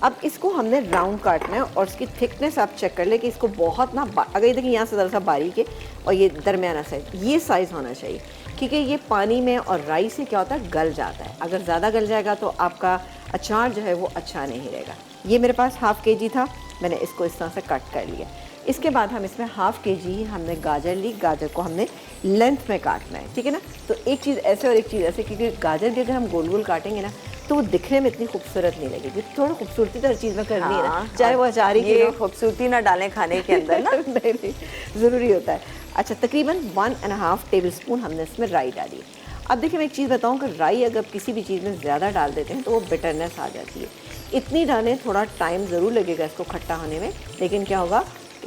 अब इसको हमने राउंड काटना है और इसकी थिकनेस आप चेक कर ले कि इसको बहुत ना, अगर ये देखिए यहाँ से ज़रा सा बारीक है और ये दरमियाना साइज, ये साइज़ होना चाहिए, क्योंकि ये पानी में और राई से क्या होता है, गल जाता है। अगर ज़्यादा गल जाएगा तो आपका अचार जो है वो अच्छा नहीं रहेगा। ये मेरे पास हाफ़ के जी था, मैंने इसको इस तरह से कट कर लिया। इसके बाद हम इसमें हाफ़ के जी ही हमने गाजर ली। गाजर को हमने लेंथ में काटना है, ठीक है ना। तो एक चीज़ ऐसे और एक चीज़ ऐसे, क्योंकि गाजर भी अगर हम गोल गोल काटेंगे ना तो वो दिखने में इतनी खूबसूरत नहीं लगेगी। थोड़ी खूबसूरती तो हर चीज़ में करनी है ना, चाहे वो अचार ही ये खूबसूरती ना डालें खाने के अंदर ना। नहीं नहीं, ज़रूरी होता है। अच्छा, तकरीबन 1.5 टेबलस्पून हमने इसमें राई डाली। अब देखिए मैं एक चीज़ बताऊं कि राई अगर किसी भी चीज़ में ज़्यादा डाल देते हैं तो वो बिटरनेस आ जाती है। इतनी डालें, थोड़ा टाइम ज़रूर लगेगा इसको खट्टा होने में, लेकिन क्या होगा,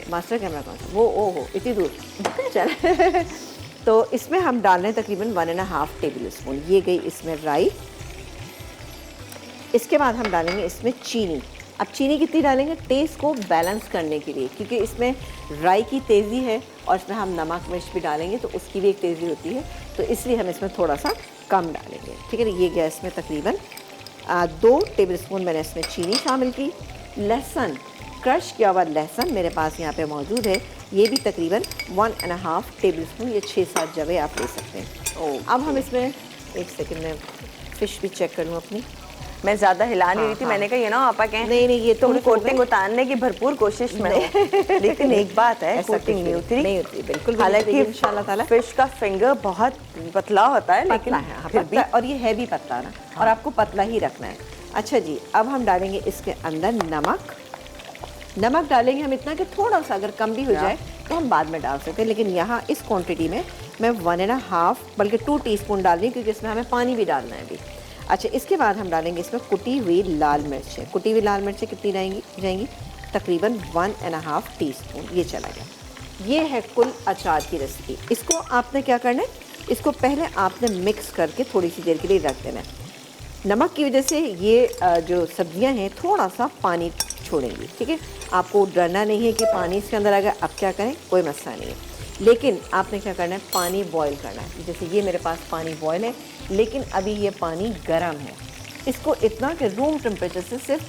मास्टर कैमरा कौन सा, वो ओ हो इतनी दूर चल। तो इसमें हम डाल रहे हैं तकरीबन 1.5 टेबलस्पून। ये गई इसमें राई। इसके बाद हम डालेंगे इसमें चीनी। अब चीनी कितनी डालेंगे, टेस्ट को बैलेंस करने के लिए, क्योंकि इसमें राई की तेज़ी है और इसमें हम नमक मिर्च भी डालेंगे तो उसकी भी एक तेज़ी होती है, तो इसलिए हम इसमें थोड़ा सा कम डालेंगे, ठीक है। ये गया इसमें तकरीबन 2 टेबलस्पून मैंने इसमें चीनी शामिल की। लहसुन, क्रश किया हुआ लहसुन मेरे पास यहाँ पे मौजूद है, ये भी तकरीबन 1.5 टेबलस्पून, ये 6-7 जवे आप ले सकते हैं। अब हम इसमें एक सेकंड में फ़िश भी चेक कर लूँ अपनी। मैं ज़्यादा हिला नहीं रही थी, मैंने कहा ये ना आपा कहें नहीं नहीं, ये तुम कोटिंग उतारने की भरपूर कोशिश में हो। लेकिन एक बात है, कोटिंग नहीं उतरी, बिल्कुल। हालांकि इंशाल्लाह ताला फिश का फिंगर बहुत पतला होता है, लेकिन पतला है, हाँ, फिर भी, और ये है भी पतला ना, और आपको पतला ही रखना है। अच्छा जी, अब हम डालेंगे इसके अंदर नमक। नमक डालेंगे हम इतना कि थोड़ा सा अगर कम भी हो जाए तो हम बाद में डाल सकते हैं, लेकिन यहाँ इस क्वांटिटी में मैं 1.5 बल्कि 2 टीस्पून डाल रही हूँ, क्योंकि इसमें हमें पानी भी डालना है अभी। अच्छा, इसके बाद हम डालेंगे इसमें कुटी हुई लाल मिर्चें। कुटी हुई लाल मिर्चें कितनी जाएंगी, तकरीबन 1.5 टीस्पून। ये चला गया। ये है कुल अचार की रेसिपी। इसको आपने क्या करना है, इसको पहले आपने मिक्स करके थोड़ी सी देर के लिए रख देना है। नमक की वजह से ये जो सब्जियां हैं थोड़ा सा पानी छोड़ेंगी, ठीक है। आपको डरना नहीं है कि पानी इसके अंदर आ गया, अब क्या करें, कोई मसला नहीं है, लेकिन आपने क्या करना है, पानी बॉईल करना है। जैसे ये मेरे पास पानी बॉईल है, लेकिन अभी ये पानी गर्म है। इसको इतना कि रूम टेम्परेचर से सिर्फ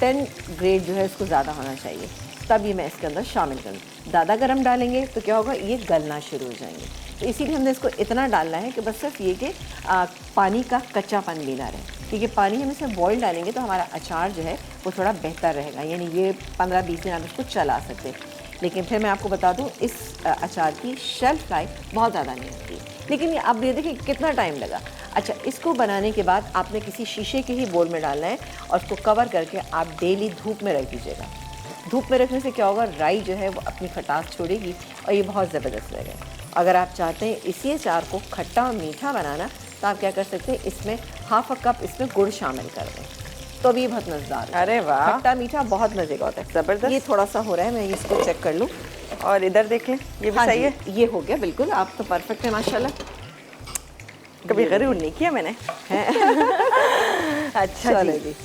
10 ग्रेड जो है इसको ज़्यादा होना चाहिए, तब ये मैं इसके अंदर शामिल करूँ। ज़्यादा गर्म डालेंगे तो क्या होगा, ये गलना शुरू हो जाएंगे। तो इसीलिए हमने इसको इतना डालना है कि बस सिर्फ ये कि पानी का कच्चापन भी ना रहे, क्योंकि पानी हम इसमें बॉईल डालेंगे तो हमारा अचार जो है वो थोड़ा बेहतर रहेगा, यानी ये 15-20 दिन आप इसको चला सकते हैं। लेकिन फिर मैं आपको बता दूं, इस अचार की शेल्फ लाइफ बहुत ज़्यादा नहीं होती, लेकिन ये आप ये देखिए कितना टाइम लगा। अच्छा, इसको बनाने के बाद आपने किसी शीशे के ही बोल में डालना है और उसको कवर करके आप डेली धूप में रख दीजिएगा। धूप में रखने से क्या होगा, राई जो है वो अपनी खटास छोड़ेगी और ये बहुत ज़बरदस्त रहेगा। अगर आप चाहते हैं इसी अचार को खट्टा और मीठा बनाना, तो आप क्या कर सकते हैं, इसमें हाफ कप इसमें गुड़ शामिल कर दें, तो अभी बहुत मज़ेदार है। अरे वाह, खट्टा मीठा बहुत मज़े का होता है, ज़बरदस्त। ये थोड़ा सा हो रहा है, मैं इसको चेक कर लूँ। और इधर देखें, ये भी हाँ सही जी, है। ये हो गया बिल्कुल, आप तो परफेक्ट है माशाल्लाह। कभी गरूर नहीं किया मैंने। अच्छा चलो जी,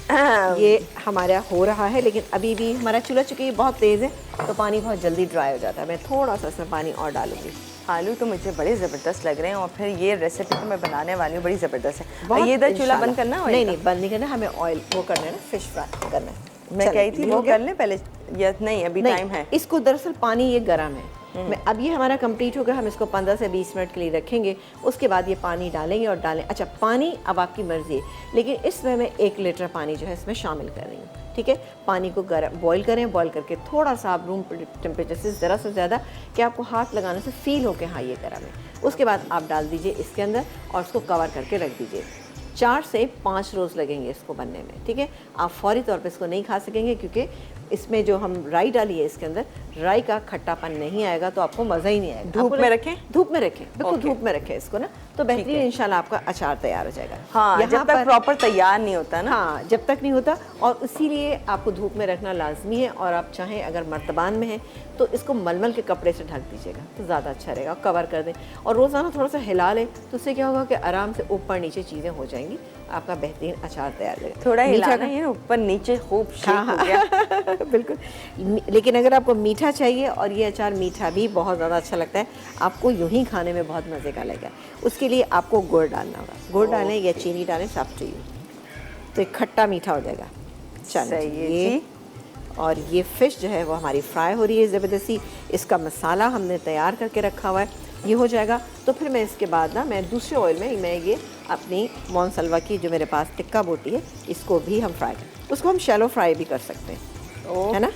ये हमारा हो रहा है, लेकिन अभी भी हमारा चूल्हा चूँकि बहुत तेज़ है तो पानी बहुत जल्दी ड्राई हो जाता है। मैं थोड़ा सा इसमें पानी और डालूंगी। आलू तो मुझे बड़े ज़बरदस्त लग रहे हैं, और फिर ये रेसिपी तो मैं बनाने वाली हूँ, बड़ी ज़बरदस्त है। बहुत ये इधर चूल्हा इंशाल्लाह। बंद करना है? नहीं बंद नहीं करना, हमें ऑयल वो करना है ना, फिश फ्राई करना है। मैं कही थी वो कर लें पहले, या नहीं अभी नहीं, टाइम है? इसको दरअसल पानी ये गर्म है। मैं अब ये हमारा कंप्लीट होगा, हम इसको 15 से 20 मिनट के लिए रखेंगे, उसके बाद ये पानी डालेंगे और डालें। अच्छा, पानी अब आपकी मर्ज़ी है, लेकिन इसमें मैं 1 लीटर पानी जो है इसमें शामिल कर रही हूँ, ठीक है। पानी को गर्म बॉईल करें, बॉईल करके थोड़ा सा आप रूम टेम्परेचर से ज़रा से ज़्यादा कि आपको हाथ लगाने से फील हो के हाँ ये गर्म है। उसके बाद आप डाल दीजिए इसके अंदर और उसको कवर करके रख दीजिए। 4 से 5 रोज़ लगेंगे इसको बनने में, ठीक है। आप फौरी तौर पे इसको नहीं खा सकेंगे, क्योंकि इसमें जो हम राई डाली है इसके अंदर, राई का खट्टापन नहीं आएगा तो आपको मज़ा ही नहीं आएगा। धूप में रखें? धूप में रखें, बिल्कुल धूप में रखें इसको ना, तो बेहतरीन इंशाल्लाह आपका अचार तैयार हो जाएगा। हाँ, जब तक प्रॉपर तैयार नहीं होता ना। हाँ, जब तक नहीं होता, और इसीलिए आपको धूप में रखना लाजमी है। और आप चाहें अगर मर्तबान में है तो इसको मलमल के कपड़े से ढक दीजिएगा तो ज़्यादा अच्छा रहेगा, कवर कर दें और रोज़ाना थोड़ा सा हिला लें, तो उससे क्या होगा कि आराम से ऊपर नीचे चीज़ें हो जाएंगी, आपका बेहतरीन अचार तैयार हो जाएगा। थोड़ा हिलाना है ऊपर नीचे, खूब शेक हो गया। बिल्कुल। लेकिन अगर आपको मीठा चाहिए, और ये अचार मीठा भी बहुत ज़्यादा अच्छा लगता है, आपको यूं ही खाने में बहुत मज़े का लगेगा, उसके लिए आपको गुड़ डालना होगा। गुड़ डालें या चीनी डालें, सब टू यू, तो एक खट्टा मीठा हो जाएगा। सही है ये जी। और ये फ़िश जो है वो हमारी फ्राई हो रही है ज़बरदस्ती, इसका मसाला हमने तैयार करके रखा हुआ है, ये हो जाएगा। तो फिर मैं इसके बाद ना, मैं दूसरे ऑयल में मैं ये अपनी मोनसलवा की जो मेरे पास टिक्का बोटी है, इसको भी हम फ्राई करें। उसको हम शैलो फ्राई भी कर सकते हैं, है ना?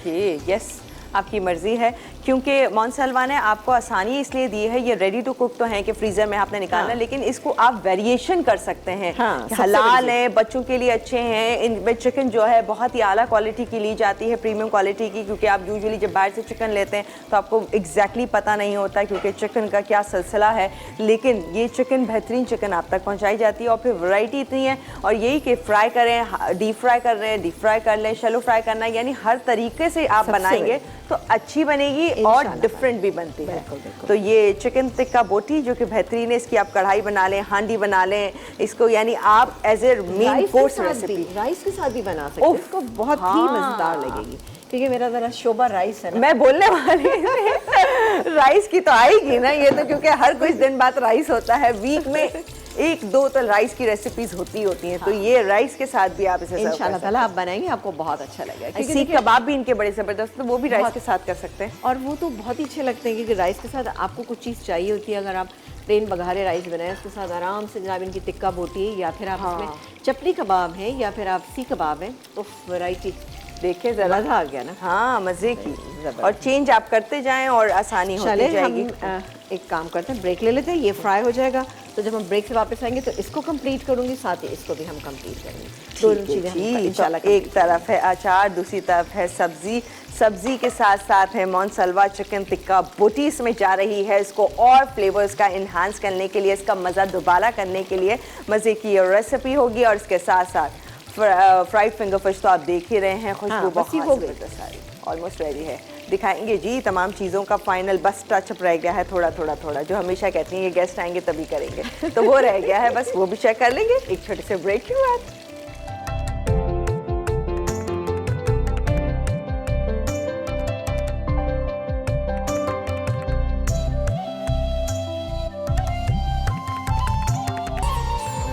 यस, आपकी मर्जी है, क्योंकि मोनसलवा ने आपको आसानी इसलिए दी है, ये रेडी टू कुक तो है कि फ्रीज़र में आपने निकालना, हाँ। लेकिन इसको आप वेरिएशन कर सकते हैं। हाँ, हलाल है, बच्चों के लिए अच्छे हैं। इनमें चिकन जो है बहुत ही आला क्वालिटी की ली जाती है, प्रीमियम क्वालिटी की, क्योंकि आप यूजुअली जब बाहर से चिकन लेते हैं तो आपको एग्जैक्टली पता नहीं होता क्योंकि चिकन का क्या सिलसिला है, लेकिन ये चिकन बेहतरीन चिकन आप तक पहुँचाई जाती है। और फिर वैरायटी इतनी है, और यही कि फ्राई करें, डीप फ्राई कर रहे हैं, डीप फ्राई कर लें, शैलो फ्राई करना, यानी हर तरीके से आप बनाएंगे तो अच्छी बनेगी और डिफरेंट भी बनती है। तो ये चिकन टिक्का बोटी जो कि बेहतरीन है, इसकी आप कढ़ाई बना लें, हांडी बना लें इसको, यानी आप as a main course recipe rice के साथ भी बना सकते हैं, इसको बहुत ही मज़ेदार लगेगी। क्योंकि मेरा ज़रा शोभा राइस है ना, मैं बोलने वाली राइस की तो आएगी ना ये तो, क्योंकि हर कुछ दिन बाद राइस होता है, वीक में एक दो तो राइस की रेसिपीज होती हैं। तो ये राइस के साथ भी आप इसे इंशाल्लाह ताला आप बनाएंगे, आपको बहुत अच्छा लगेगा। सीख कबाब भी इनके बड़े ज़बरदस्त, तो वो भी राइस के साथ कर सकते हैं, और वो तो बहुत ही अच्छे लगते हैं, क्योंकि राइस के साथ आपको कुछ चीज़ चाहिए होती है। अगर आप प्लेन बघारे राइस बनाएं, उसके साथ आराम से जनाब इनकी टिक्का बोटी है, या फिर आप इसमें चपली कबाब है, या फिर आप सीख कबाब है, तो वैरायटी देखे जरा, मज़ा आ गया ना। हाँ, मज़े की, और चेंज आप करते जाएं और आसानी होती जाएगी। हम एक काम करते हैं, ब्रेक ले लेते हैं, ये फ्राई हो जाएगा, तो जब हम ब्रेक से वापस आएंगे तो इसको कंप्लीट करूंगी, साथ ही इसको भी हम कंप्लीट करेंगे। दोनों चीज़ें हम इंशाल्लाह, एक तरफ है अचार, दूसरी तरफ है सब्जी, सब्जी के साथ साथ है मोनसलवा चिकन टिक्का बोटी इसमें जा रही है, इसको और फ्लेवर्स का इन्हांस करने के लिए, इसका मज़ा दोबारा करने के लिए मज़े की रेसिपी होगी। और इसके साथ साथ फ्राइड फिंगर फिश तो आप देख ही रहे हैं, खुशबू बहुत हो गई, सारी ऑलमोस्ट रेडी है। दिखाएंगे जी तमाम चीज़ों का फाइनल बस टचअप रह गया है, थोड़ा जो हमेशा कहती हैं ये गेस्ट आएंगे तभी करेंगे, तो वो रह गया है, बस वो भी चेक कर लेंगे एक छोटे से ब्रेक के बाद।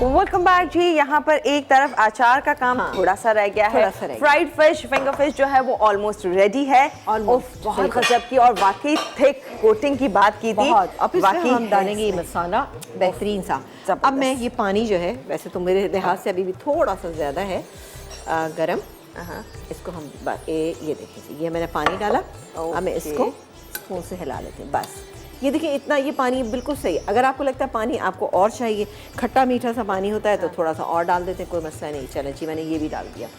वेलकम बैक जी। यहाँ पर एक तरफ अचार का काम थोड़ा सा रह गया है, फ्राइड फिश फिंगर फिश जो है वो ऑलमोस्ट रेडी है, बहुत गजब की, और वाकई थिक कोटिंग की बात की थी। अब इसमें हम डालेंगे ये मसाला बेहतरीन सा। अब मैं ये पानी जो है, वैसे तो मेरे लिहाज से अभी भी थोड़ा सा ज़्यादा है गरम, इसको हम ये देखिए, ये मैंने पानी डाला, अब मैं इसको स्पून से हिला लेते हैं, बस ये देखिए इतना, ये पानी बिल्कुल सही। अगर आपको लगता है पानी आपको और चाहिए, खट्टा मीठा सा पानी होता है तो थोड़ा सा और डाल देते हैं, कोई मसला नहीं। चलें जी, मैंने ये भी डाल दिया,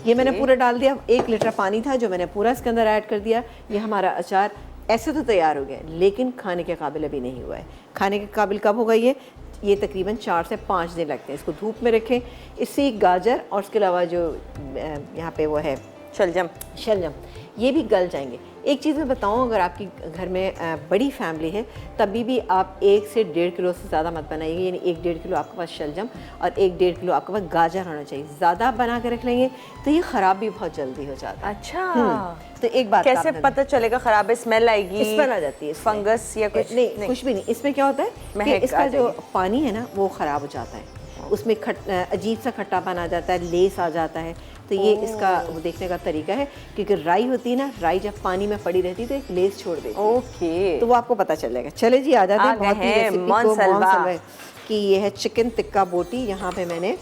ये मैंने पूरा डाल दिया। 1 लीटर पानी था जो मैंने पूरा इसके अंदर ऐड कर दिया। ये हमारा अचार ऐसे तो तैयार हो गया, लेकिन खाने के काबिल अभी नहीं हुआ है। खाने के काबिल कब होगा ये तकरीबन 4 से 5 दिन लगते हैं। इसको धूप में रखें, इससे गाजर और उसके अलावा जो यहाँ पे वो है शलजम, ये भी गल जाएंगे। एक चीज़ मैं बताऊँ, अगर आपकी घर में बड़ी फैमिली है तभी भी आप 1 से 1.5 किलो से ज़्यादा मत बनाइए, यानी 1-1.5 किलो आपके पास शलजम और 1-1.5 किलो आपके पास गाजर होना चाहिए। ज़्यादा बना के रख लेंगे तो ये ख़राब भी बहुत जल्दी हो जाता है। अच्छा, तो एक बात कैसे पता चलेगा ख़राब है? स्मेल आएगी, स्मेल आ जाती है, फंगस या कुछ? नहीं, कुछ भी नहीं। इसमें क्या होता है कि इसका जो पानी है ना वो ख़राब हो जाता है, उसमें अजीब सा खट्टापन आ जाता है, लेस आ जाता है। तो ये इसका वो देखने का तरीका है, क्योंकि राई होती है ना, राई जब पानी में पड़ी रहती है तो एक लेस छोड़ देती है। ओके, तो वो आपको पता चल जाएगा। चले जी, आ जाते हैं बहुत ही रेसिपी मोनसलवा की। ये है चिकन टिक्का बोटी। यहाँ पे मैंने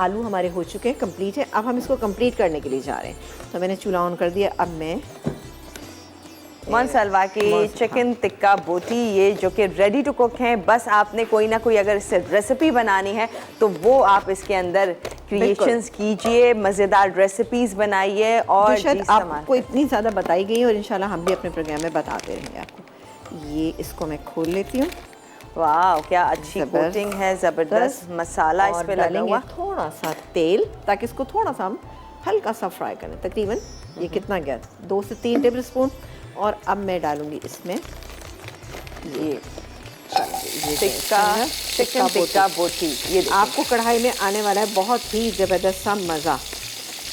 आलू हमारे हो चुके हैं, कंप्लीट है। अब हम इसको कंप्लीट करने के लिए जा रहे हैं, तो मैंने चूल्हा ऑन कर दिया। अब मैं मोनसलवा की चिकन टिक्का बोटी, ये जो कि रेडी टू कुक हैं। बस आपने कोई ना कोई अगर इससे रेसिपी बनानी है तो वो आप इसके अंदर क्रिएशंस कीजिए, मज़ेदार रेसिपीज़ बनाइए और शायद आपको इतनी ज़्यादा बताई गई और इंशाल्लाह हम भी अपने प्रोग्राम में बताते रहेंगे आपको। ये इसको मैं खोल लेती हूँ। वाह क्या अच्छी कोटिंग है, ज़बरदस्त मसाला इस पे लगा हुआ। थोड़ा सा तेल ताकि इसको थोड़ा सा हम हल्का सा फ्राई करें। तकरीबन ये कितना गया, 2 से 3 टेबल स्पून। और अब मैं डालूंगी इसमें ये चिकन टिक्का बोटी। ये आपको कढ़ाई में आने वाला है बहुत ही ज़बरदस्त सा मज़ा।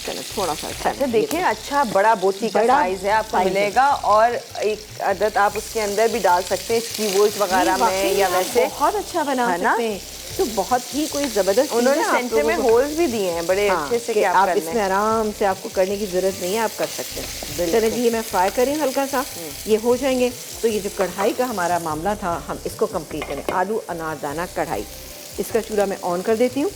थोड़ा सा अच्छा देखिए, अच्छा बड़ा बोटी का साइज है आपको मिलेगा और एक अदद आप उसके अंदर भी डाल सकते हैं स्कीवर्स वगैरह में या वैसे बहुत अच्छा बना सकते हैं। तो बहुत ही कोई ज़बरदस्त, उन्होंने सेंटर में होल्स भी दिए हैं बड़े अच्छे से कि आप इसमें आराम से, आपको करने की ज़रूरत नहीं है, आप कर सकते हैं। चलिए जी, ये मैं फ्राई करी हल्का सा, ये हो जाएंगे तो ये जो कढ़ाई का हमारा मामला था हम इसको कंप्लीट करें। आलू अनारदाना कढ़ाई, इसका चूल्हा मैं ऑन कर देती हूँ।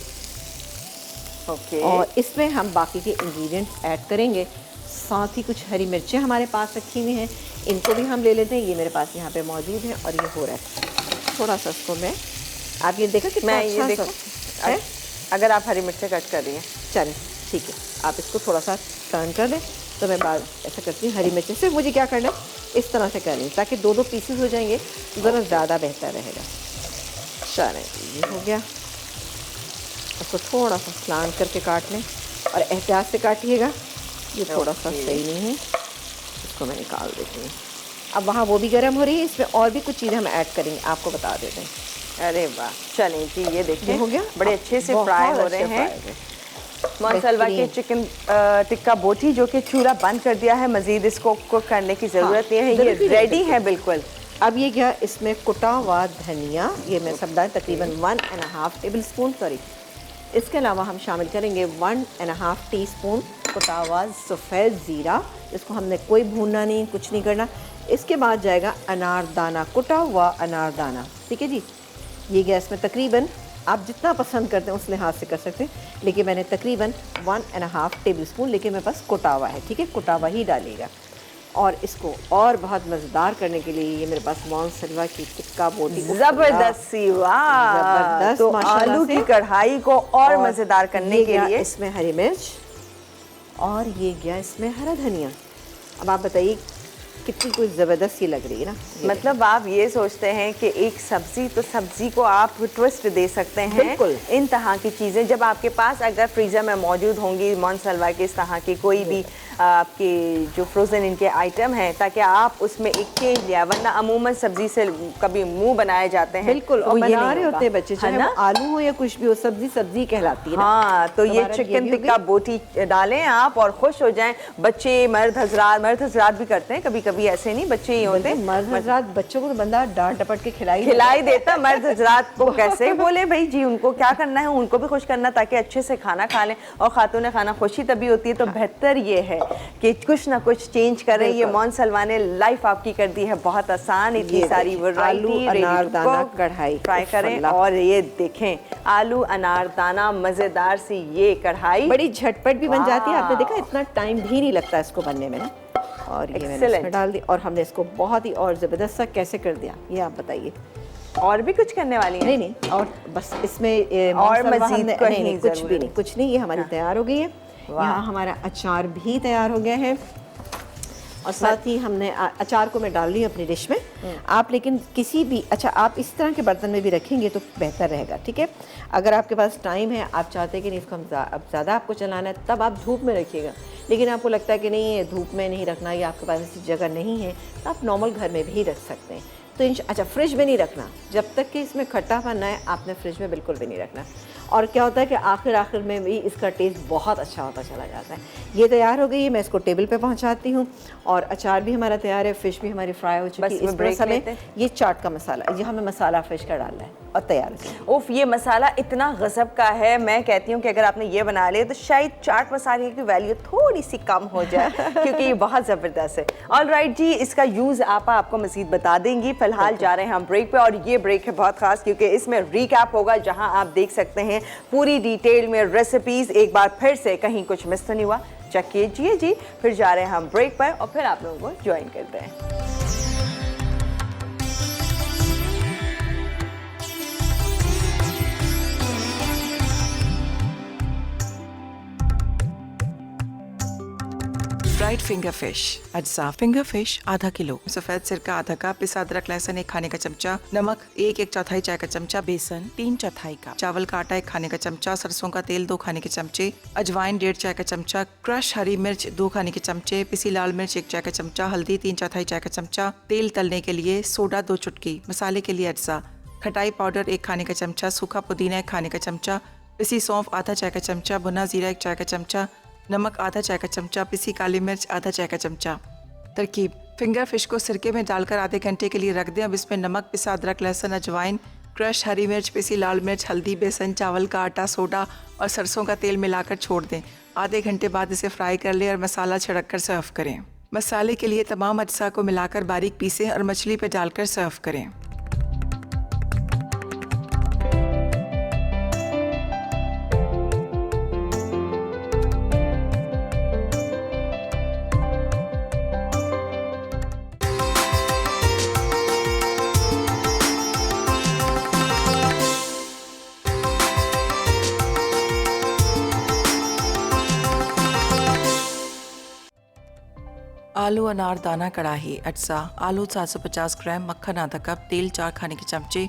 ओके। और इसमें हम बाकी के इंग्रेडिएंट्स ऐड करेंगे। साथ ही कुछ हरी मिर्चें हमारे पास रखी हुई हैं, इनको भी हम ले लेते हैं। ये मेरे पास यहाँ पे मौजूद है और ये हो रहा है। थोड़ा सा इसको मैं, आप ये देखा कितना अच्छा ये है। अगर आप हरी मिर्चें कट कर रही हैं, चलें ठीक है, आप इसको थोड़ा सा टर्न कर दें। तो मैं बार ऐसा करती हूँ, हरी मिर्चें सिर्फ मुझे क्या करना है, इस तरह से करनी है ताकि 2-2 पीसेस हो जाएंगे, ज़रा ज़्यादा बेहतर रहेगा। चलें, ये हो गया। इसको थोड़ा सा स्लांट करके काट लें और एहतियात से काटिएगा, ये थोड़ा सा सही नहीं है। इसको मैं निकाल देती हूँ। अब वहाँ वो भी गर्म हो रही है, इसमें और भी कुछ चीज़ें हम ऐड करेंगे, आपको बता देते हैं। अरे वाह, चलें जी, ये देखिए हो गया, बड़े अच्छे से फ्राई हो रहे हैं मोनसलवा के चिकन टिक्का बोटी, जो कि चूल्हा बंद कर दिया है। मज़ीद इसको कुक करने की ज़रूरत नहीं है, ये रेडी है बिल्कुल। अब ये गया इसमें कुटा हुआ धनिया, ये मैं सब डाल तकरीबन 1.5 टेबल स्पून, सॉरी। इसके अलावा हम शामिल करेंगे 1.5 टीस्पून कुटा हुआ सफ़ेद ज़ीरा, इसको हमने कोई भूनना नहीं, कुछ नहीं करना। इसके बाद जाएगा अनारदाना, कुटा हुआ अनारदाना, ठीक है जी। ये गया इसमें तकरीबन, आप जितना पसंद करते हैं उस लिहाज से कर सकते हैं, लेकिन मैंने तकरीबन 1.5 टेबल स्पून, लेकिन मेरे पास कुटा हुआ है, ठीक है, कुटा हुआ ही डालिएगा। और इसको और बहुत मज़ेदार करने के लिए ये मेरे पास मोनसलवा की टिक्का बोटी ज़बरदस्त सी, वाह ज़बरदस्त। तो आलू की कढ़ाई को और मज़ेदार करने के लिए इसमें हरी मिर्च और ये गया इसमें हरा धनिया। अब आप बताइए कितनी कोई ज़बरदस्त सी लग रही है ना। मतलब आप ये सोचते हैं कि एक सब्ज़ी, तो सब्ज़ी को आप ट्विस्ट दे सकते हैं। बिल्कुल। इन तरह की चीज़ें जब आपके पास अगर फ्रीज़र में मौजूद होंगी मोनसलवा के इस तरह की कोई भी आपके जो फ्रोज़न इनके आइटम हैं, ताकि आप उसमें एक चेंज लिया, वरना अमूमन सब्ज़ी से कभी मुंह बनाए जाते हैं। बिल्कुल, और बना रहे होते हैं बच्चे, चाहे वो आलू हो या कुछ भी हो, सब्ज़ी सब्ज़ी कहलाती है। हाँ, तो ये चिकन टिक्का बोटी डालें आप और खुश हो जाएं। बच्चे, मर्द हजरात भी करते हैं, कभी कभी ऐसे नहीं बच्चे ही होते। मर्द हजरात बच्चों को तो बंदा डांट डपट के खिलाई देता। मर्द हजरात को कैसे बोले भाई जी, उनको क्या करना है, उनको भी खुश करना ताकि अच्छे से खाना खा लें। और खातून खाना खुशी तभी होती है। तो बेहतर ये है कि कुछ ना कुछ चेंज करें। ये मोनसलवा ने लाइफ आपकी कर दी है बहुत आसान। इतनी सारी वैरायटी, अनारदाना कढ़ाई ट्राई करें और ये देखें आलू अनारदाना मज़ेदार सी ये कढ़ाई बड़ी झटपट भी बन जाती है। आपने देखा इतना टाइम भी नहीं लगता इसको बनने में ना। और ये मैंने इसमें डाल दी और हमने इसको बहुत ही और ज़बरदस्त सा कैसे कर दिया, ये आप बताइए। और भी कुछ करने वाली है? नहीं, और बस इसमें और मज़ीद नहीं, कुछ भी नहीं, कुछ नहीं। ये हमारी तैयार हो गई है। यहाँ हमारा अचार भी तैयार हो गया है और साथ ही हमने अचार को मैं डाल दी अपनी डिश में। आप लेकिन किसी भी, अच्छा आप इस तरह के बर्तन में भी रखेंगे तो बेहतर रहेगा, ठीक है। अगर आपके पास टाइम है, आप चाहते हैं कि नहीं इसको हम अब ज़्यादा आपको चलाना है, तब आप धूप में रखिएगा। लेकिन आपको लगता है कि नहीं धूप में नहीं रखना या आपके पास ऐसी जगह नहीं है, तो आप नॉर्मल घर में भी रख सकते हैं। तो अच्छा, फ्रिज में नहीं रखना, जब तक कि इसमें खट्टापन ना है आपने फ्रिज में बिल्कुल भी नहीं रखना। और क्या होता है कि आखिर में भी इसका टेस्ट बहुत अच्छा होता चला जाता है। ये तैयार हो गई है, मैं इसको टेबल पे पहुंचाती हूँ। और अचार भी हमारा तैयार है, फ़िश भी हमारी फ्राई हो चुकी है। इस समय ये चाट का मसाला, यहाँ हमें मसाला फ़िश का डालना है और तैयार है। उफ, ये मसाला इतना गज़ब का है। मैं कहती हूँ कि अगर आपने ये बना लिया तो शायद चाट मसाले की वैल्यू थोड़ी सी कम हो जाए क्योंकि ये बहुत ज़बरदस्त है। ऑल राइट जी, इसका यूज़ आपको मज़ीद बता देंगी। फ़िलहाल जा रहे हैं हम ब्रेक पे और ये ब्रेक है बहुत ख़ास क्योंकि इसमें रिकैप होगा जहाँ आप देख सकते हैं पूरी डिटेल में रेसिपीज़। एक बार फिर से कहीं कुछ मिस तो नहीं हुआ, चेक कीजिए जी। फिर जा रहे हैं हम ब्रेक पर और फिर आप लोगों को ज्वाइन करते हैं। फ्राइड फिंगर फिश अज्जा फिंगर फिश आधा किलो, सफेद सिरका आधा कप, पिसा अदरक लहसुन 1 खाने का चमचा, नमक 1/4 चाय का चमचा, बेसन 3/4 कप, चावल का आटा 1 खाने का चमचा, सरसों का तेल 2 खाने के चमचे, अजवाइन 1.5 चाय का चमचा, क्रश हरी मिर्च 2 खाने के चमचे, पिसी लाल मिर्च 1 चाय का चमचा, हल्दी 3/4 चाय का चमचा, तेल तलने के लिए सोडा 2 चुटकी, मसाले के लिए अज्जा, खटाई पाउडर 1 खाने का चमचा, सूखा पुदीना 1 खाने का चमचा, पिसी सौंफ आधा चाय का चमचा, भुना जीरा 1 चाय का चमचा, नमक आधा चाय का चमचा, पिसी काली मिर्च आधा चाय का चमचा। तरकीब: फिंगर फिश को सिरके में डालकर आधे घंटे के लिए रख दें। अब इसमें नमक, पिसा अदरक लहसुन, अजवाइन, क्रश हरी मिर्च, पिसी लाल मिर्च, हल्दी, बेसन, चावल का आटा, सोडा और सरसों का तेल मिलाकर छोड़ दें। आधे घंटे बाद इसे फ्राई कर लें और मसाला छिड़क कर सर्व करें। मसाले के लिए तमाम अज्जा को मिलाकर बारीक पीसें और मछली पर डालकर सर्व करें। आलू अनार दाना कढ़ाई अज्जा, आलू 750 ग्राम, मक्खन आधा कप, तेल 4 खाने के चमचे,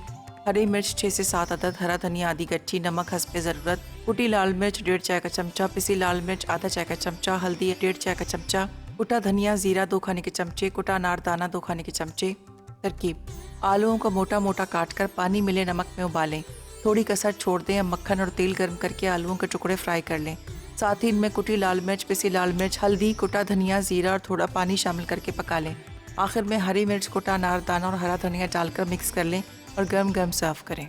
हरी मिर्च 6 से 7 अदद, हरा धनिया आधी गट्ठी, नमक हस्बे ज़रूरत, कुटी लाल मिर्च 1.5 चाय का चमचा, पिसी लाल मिर्च आधा चाय का चमचा, हल्दी 1.5 चाय का चमचा, कुटा धनिया जीरा 2 खाने के चमचे, कुटा अनार दाना 2 खाने के चमचे। तरकीब: आलूओं को मोटा मोटा काट कर पानी मिले नमक में उबालें, थोड़ी कसर छोड़ दें। अब मक्खन और तेल गर्म करके आलूओं के टुकड़े फ्राई कर लें। साथ ही इनमें कुटी लाल मिर्च, पिसी लाल मिर्च, हल्दी, कुटा धनिया, जीरा और थोड़ा पानी शामिल करके पका लें। आखिर में हरी मिर्च, कुटा अनार दाना और हरा धनिया डालकर मिक्स कर लें और गर्म गर्म सर्व करें।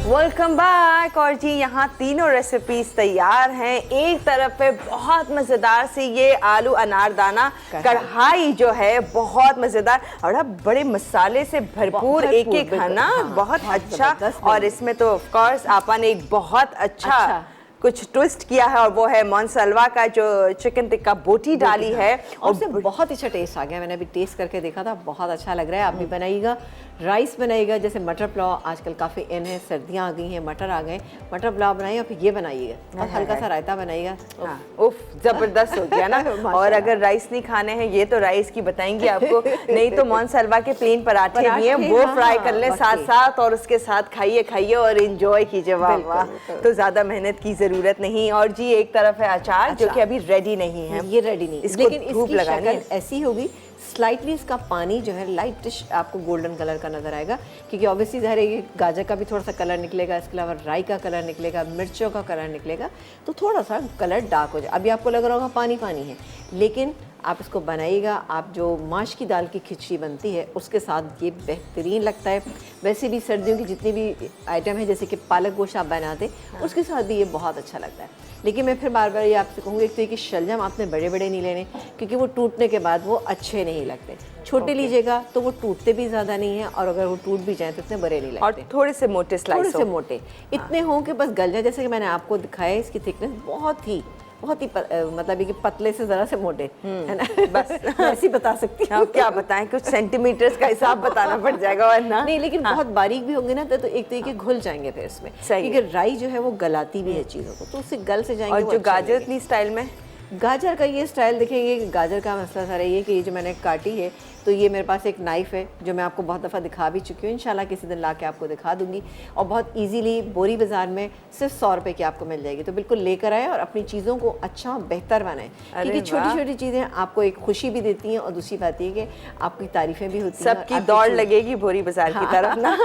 Welcome back. और जी यहाँ तीनों रेसिपीज तैयार हैं। एक तरफ पे बहुत मज़ेदार सी ये आलू अनारदाना कढ़ाई जो है बहुत मज़ेदार और अब बड़े मसाले से भरपूर एक एक खाना बहुत अच्छा। और इसमें तो ऑफ कोर्स आपा ने एक बहुत अच्छा कुछ ट्विस्ट किया है और वो है मोनसलवा का जो चिकन टिक्का बोटी डाली है और उससे बहुत अच्छा टेस्ट आ गया। मैंने अभी टेस्ट करके देखा था, बहुत अच्छा लग रहा है। आप भी बनाइएगा। राइस बनाइएगा, जैसे मटर पुलाव आजकल काफ़ी इन है, सर्दियाँ आ गई हैं, मटर आ गए, मटर पुलाव बनाइए और फिर ये बनाइएगा और हल्का सा रायता बनाइएगा। उफ ज़बरदस्त हो गया ना। और अगर राइस नहीं खाने हैं, ये तो राइस की बताएंगे आपको, नहीं तो मोनसलवा के प्लेन पराठे भी हैं, वो फ्राई कर लें साथ साथ और उसके साथ खाइए और इंजॉय कीजिए। वाह, तो ज़्यादा मेहनत की ज़रूरत नहीं। और जी एक तरफ है अचार जो कि अभी रेडी नहीं है, ये रेडी नहीं, लेकिन इसकी शक्ल ऐसी होगी, स्लाइटली इसका पानी जो है लाइटिश आपको गोल्डन कलर का नजर आएगा, क्योंकि ऑब्वियसली ज़ाहिर है ये गाजर का भी थोड़ा सा कलर निकलेगा, इसके अलावा राई का कलर निकलेगा, मिर्चों का कलर निकलेगा, तो थोड़ा सा कलर डार्क हो जाए। अभी आपको लग रहा होगा पानी पानी है, लेकिन आप इसको बनाइएगा। आप जो माश की दाल की खिचड़ी बनती है उसके साथ ये बेहतरीन लगता है। वैसे भी सर्दियों की जितनी भी आइटम है, जैसे कि पालक गोश्त आप बनाते उसके साथ भी ये बहुत अच्छा लगता है। लेकिन मैं फिर बार बार ये आपसे कहूँगी, एक तो कि शलजम आपने बड़े बड़े नहीं लेने, क्योंकि वो टूटने के बाद वो अच्छे नहीं लगते। छोटे लीजिएगा तो वो टूटते भी ज़्यादा नहीं है, और अगर वो टूट भी जाए तो इतने बड़े नहीं लगते। और थोड़े से मोटे स्लाइस, थोड़े से मोटे इतने हों कि बस गल जाए। जैसे कि मैंने आपको दिखाया, इसकी थिकनेस बहुत ही मतलब कि पतले से जरा से मोटे है ना, बस ऐसे बता सकती हूँ। क्या बताएं, कुछ सेंटीमीटर्स का हिसाब बताना पड़ जाएगा वरना नहीं, लेकिन बहुत बारीक भी होंगे ना तो एक तरीके घुल जाएंगे फिर इसमें, क्योंकि राई जो है वो गलाती भी है चीज़ों को, तो उससे गल से जाएंगे। और जो गाजर इतनी स्टाइल में, गाजर का ये स्टाइल देखेंगे, गाजर का मसला सारा ये कि ये जो मैंने काटी है, तो ये मेरे पास एक नाइफ़ है जो मैं आपको बहुत दफ़ा दिखा भी चुकी हूँ। इंशाल्लाह किसी दिन ला के आपको दिखा दूंगी, और बहुत इजीली बोरी बाज़ार में सिर्फ 100 रुपये की आपको मिल जाएगी। तो बिल्कुल लेकर आए और अपनी चीज़ों को अच्छा और बेहतर बनाएं, क्योंकि छोटी छोटी चीज़ें आपको एक खुशी भी देती हैं, और दूसरी बात ये कि आपकी तारीफ़ें भी होती हैं। सबकी दौड़ लगेगी बोरी बाज़ार की तरफ ना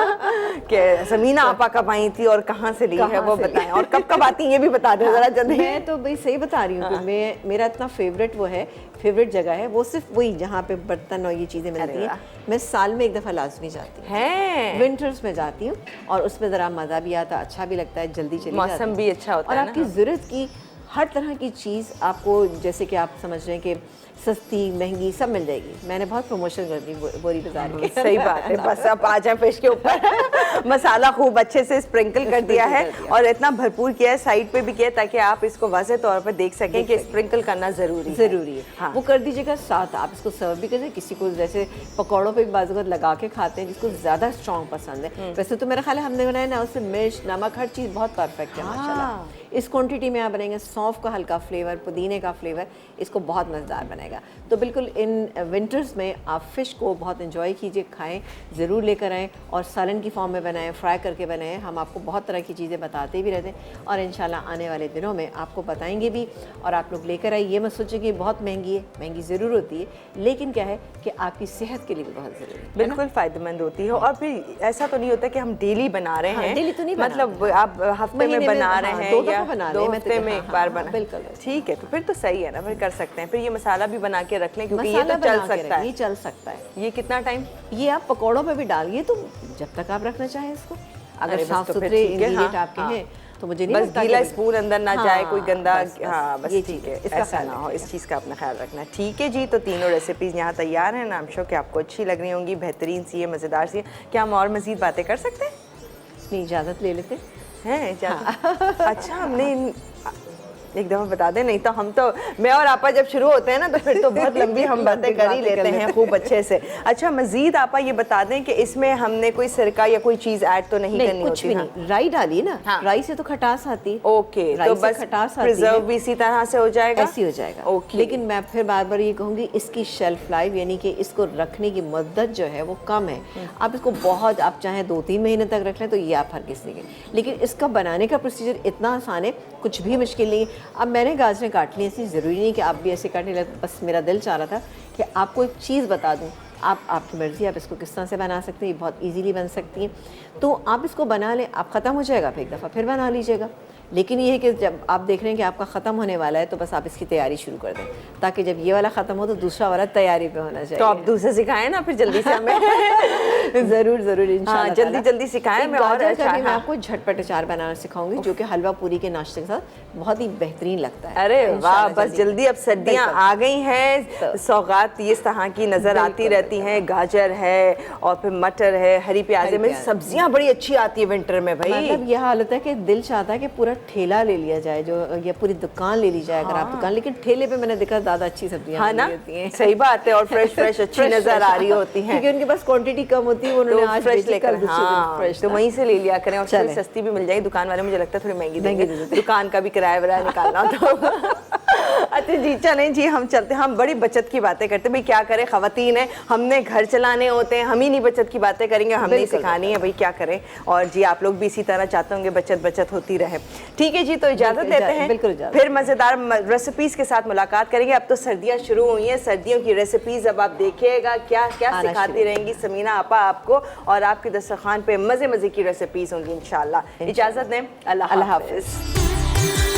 कि ज़मीना आपा कब आई थी और कहाँ से ली है वो बताएं, और कब कब आती ये भी बता दें ज़रा जल्दी। मैं तो भाई सही बता रही हूँ कि मेरा इतना फेवरेट जगह है वो सिर्फ वही जहाँ पे बर्तन और ये चीज़ें मिलती हैं। मैं साल में एक दफ़ा लाजमी जाती हूँ, विंटर्स में जाती हूँ, और उसमें ज़रा मज़ा भी आता, अच्छा भी लगता है, जल्दी चली जाती, मौसम भी अच्छा होता है, और आपकी ज़रूरत की हर तरह की चीज़ आपको, जैसे कि आप समझ रहे हैं कि सस्ती महंगी सब मिल जाएगी। मैंने बहुत प्रमोशन कर दी बोरी बाजार के। सही बात है, बस अब आ जाए फिश के ऊपर। मसाला खूब अच्छे से स्प्रिंकल कर दिया है और इतना भरपूर किया है, साइड पे भी किया है ताकि आप इसको वाज़ेह तौर पर देख सकें कि स्प्रिंकल करना ज़रूरी है। हाँ। वो कर दीजिएगा। साथ आप इसको सर्व भी करें, किसी को जैसे पकौड़ों पे बाज़ लगा के खाते हैं जिसको ज़्यादा स्ट्रॉन्ग पसंद है। वैसे तो मेरा ख्याल है हमने बनाया ना, उससे मिर्च नमक हर चीज़ बहुत परफेक्ट है माशाल्लाह। इस क्वांटिटी में आप बनाएंगे, सौंफ का हल्का फ्लेवर, पुदीने का फ्लेवर इसको बहुत मज़ेदार बनाएगा। तो बिल्कुल इन विंटर्स में आप फ़िश को बहुत एंजॉय कीजिए, खाएं, ज़रूर लेकर आएँ और सालन की फॉर्म में बनाएं, फ्राई करके बनाएं। हम आपको बहुत तरह की चीज़ें बताते भी रहते हैं और इंशाल्लाह आने वाले दिनों में आपको बताएंगे भी और आप लोग लेकर आइए। ये मत सोचिए कि बहुत महंगी है, महंगी ज़रूर होती है, लेकिन क्या है कि आपकी सेहत के लिए भी बहुत ज़रूरी है, बिल्कुल फ़ायदेमंद होती है। और फिर ऐसा तो नहीं होता कि हम डेली बना रहे हैं, डेली तो नहीं मतलब आप हफ्ते में बना रहे हैं या बना दो हफ्ते में एक बार बना। बिल्कुल ठीक है, तो फिर तो सही है ना, फिर कर सकते हैं। फिर ये मसाला भी बना के रख लें क्योंकि ये तो चल सकता है। ये चल सकता है। ये कितना टाइम? ये आप पकौड़ों में भी डालिए तो जब तक आप रखना चाहें इसको। अगर साफ सुथरे इंग्रेडिएंट आपके हैं तो मुझे नहीं बस गीला स्पून अंदर ना जाए, कोई गंदा। हाँ बस ठीक है, ऐसा ना हो, इस चीज़ का अपना ख्याल रखना। ठीक है जी, तो तीनों रेसिपीज़ यहाँ तैयार हैं ना, आई एम श्योर कि आपको अच्छी लग रही होंगी, बेहतरीन सी है, मज़ेदार सी है। क्या हम और मज़ीद बातें कर सकते हैं? नहीं, इजाज़त ले लेते हैं इजाज़त? अच्छा, हमने एक दफ़ा बता दें, नहीं तो हम तो मैं और आपा जब शुरू होते हैं ना तो फिर तो बहुत लंबी हम बातें कर ही लेते हैं खूब अच्छे से। अच्छा, मज़ीद आपा ये बता दें कि इसमें हमने कोई सिरका या कोई चीज़ ऐड तो नहीं करनी कुछ होती? भी नहीं, राई डालिए ना। हाँ। राई से तो खटास आती है। ओके, तो बस प्रिजर्व भी इसी तरह से हो जाएगा, ऐसी हो जाएगा। ओके, लेकिन मैं फिर बार बार ये कहूँगी इसकी शेल्फ लाइफ यानी कि इसको रखने की मुद्दत जो है वो कम है। आप इसको बहुत, आप चाहे 2-3 महीने तक रख लें तो ये आप हर किसी के, लेकिन इसका बनाने का प्रोसीजर इतना आसान है, कुछ भी मुश्किल नहीं। अब मैंने गाजरें काट ली, ऐसी ज़रूरी नहीं कि आप भी ऐसे काटने लगे, बस मेरा दिल चाह रहा था कि आपको एक चीज़ बता दूं। आपकी मर्ज़ी, आप इसको किस तरह से बना सकते हैं, ये बहुत इजीली बन सकती है। तो आप इसको बना लें, आप ख़त्म हो जाएगा फिर एक दफ़ा फिर बना लीजिएगा। लेकिन ये है कि जब आप देख रहे हैं कि आपका ख़त्म होने वाला है तो बस आप इसकी तैयारी शुरू कर दें, ताकि जब ये वाला ख़त्म हो तो दूसरा वाला तैयारी पे होना चाहिए। तो आप दूसरे सिखाएं ना फिर जल्दी से हमें। ज़रूर इंशाल्लाह जल्दी सिखाएं। मैं आपको झटपट अचार बनाना सिखाऊंगी जो कि हलवा पूरी के नाश्ते के साथ बहुत ही बेहतरीन लगता है। अरे वाह, बस जल्दी, अब सर्दियाँ आ गई हैं, सौगात इस तरह की नज़र आती रहती हैं। गाजर है और फिर मटर है, हरी प्याज है, सब्जियाँ बड़ी अच्छी आती है विंटर में भाई। मतलब यह हालत है कि दिल चाहता है कि पूरा ठेला ले लिया जाए, जो या पूरी दुकान ले ली जाए अगर आप दुकान, लेकिन ठेले पे मैंने देखा ज़्यादा अच्छी सब्जियाँ हाँ ना, सही बात है, और फ्रेश अच्छी नजर आ रही होती हैं क्योंकि उनके पास क्वांटिटी कम होती है, उन्होंने आज फ्रेश लेकर फ्रेश तो वहीं से ले लिया करें और थोड़ी सस्ती भी मिल जाएगी। दुकान वाले मुझे लगता है थोड़ी महंगी देंगे, दुकान का भी किराया वराया निकालना तो। अच्छा जी, चलें जी, हम चलते हैं। हम बड़ी बचत की बातें करते हैं भाई, क्या करें, ख़वातीन है, हमने घर चलाने होते हैं, हम ही नहीं बचत की बातें करेंगे, हमने ही सिखानी है भाई, क्या करें। और जी आप लोग भी इसी तरह चाहते होंगे बचत होती रहे। ठीक है जी, तो इजाज़त देते हैं, बिल्कुल फिर मज़ेदार रेसिपीज़ के साथ मुलाकात करेंगे। अब तो सर्दियाँ शुरू हुई हैं, सर्दियों की रेसिपीज़ अब आप देखिएगा क्या क्या सिखाती रहेंगी समीना आपा आपको, और आपके दस्तरखान पे मज़े की रेसिपीज़ होंगी इंशाल्लाह। इजाज़त दें, अल्लाह हाफ़िज़।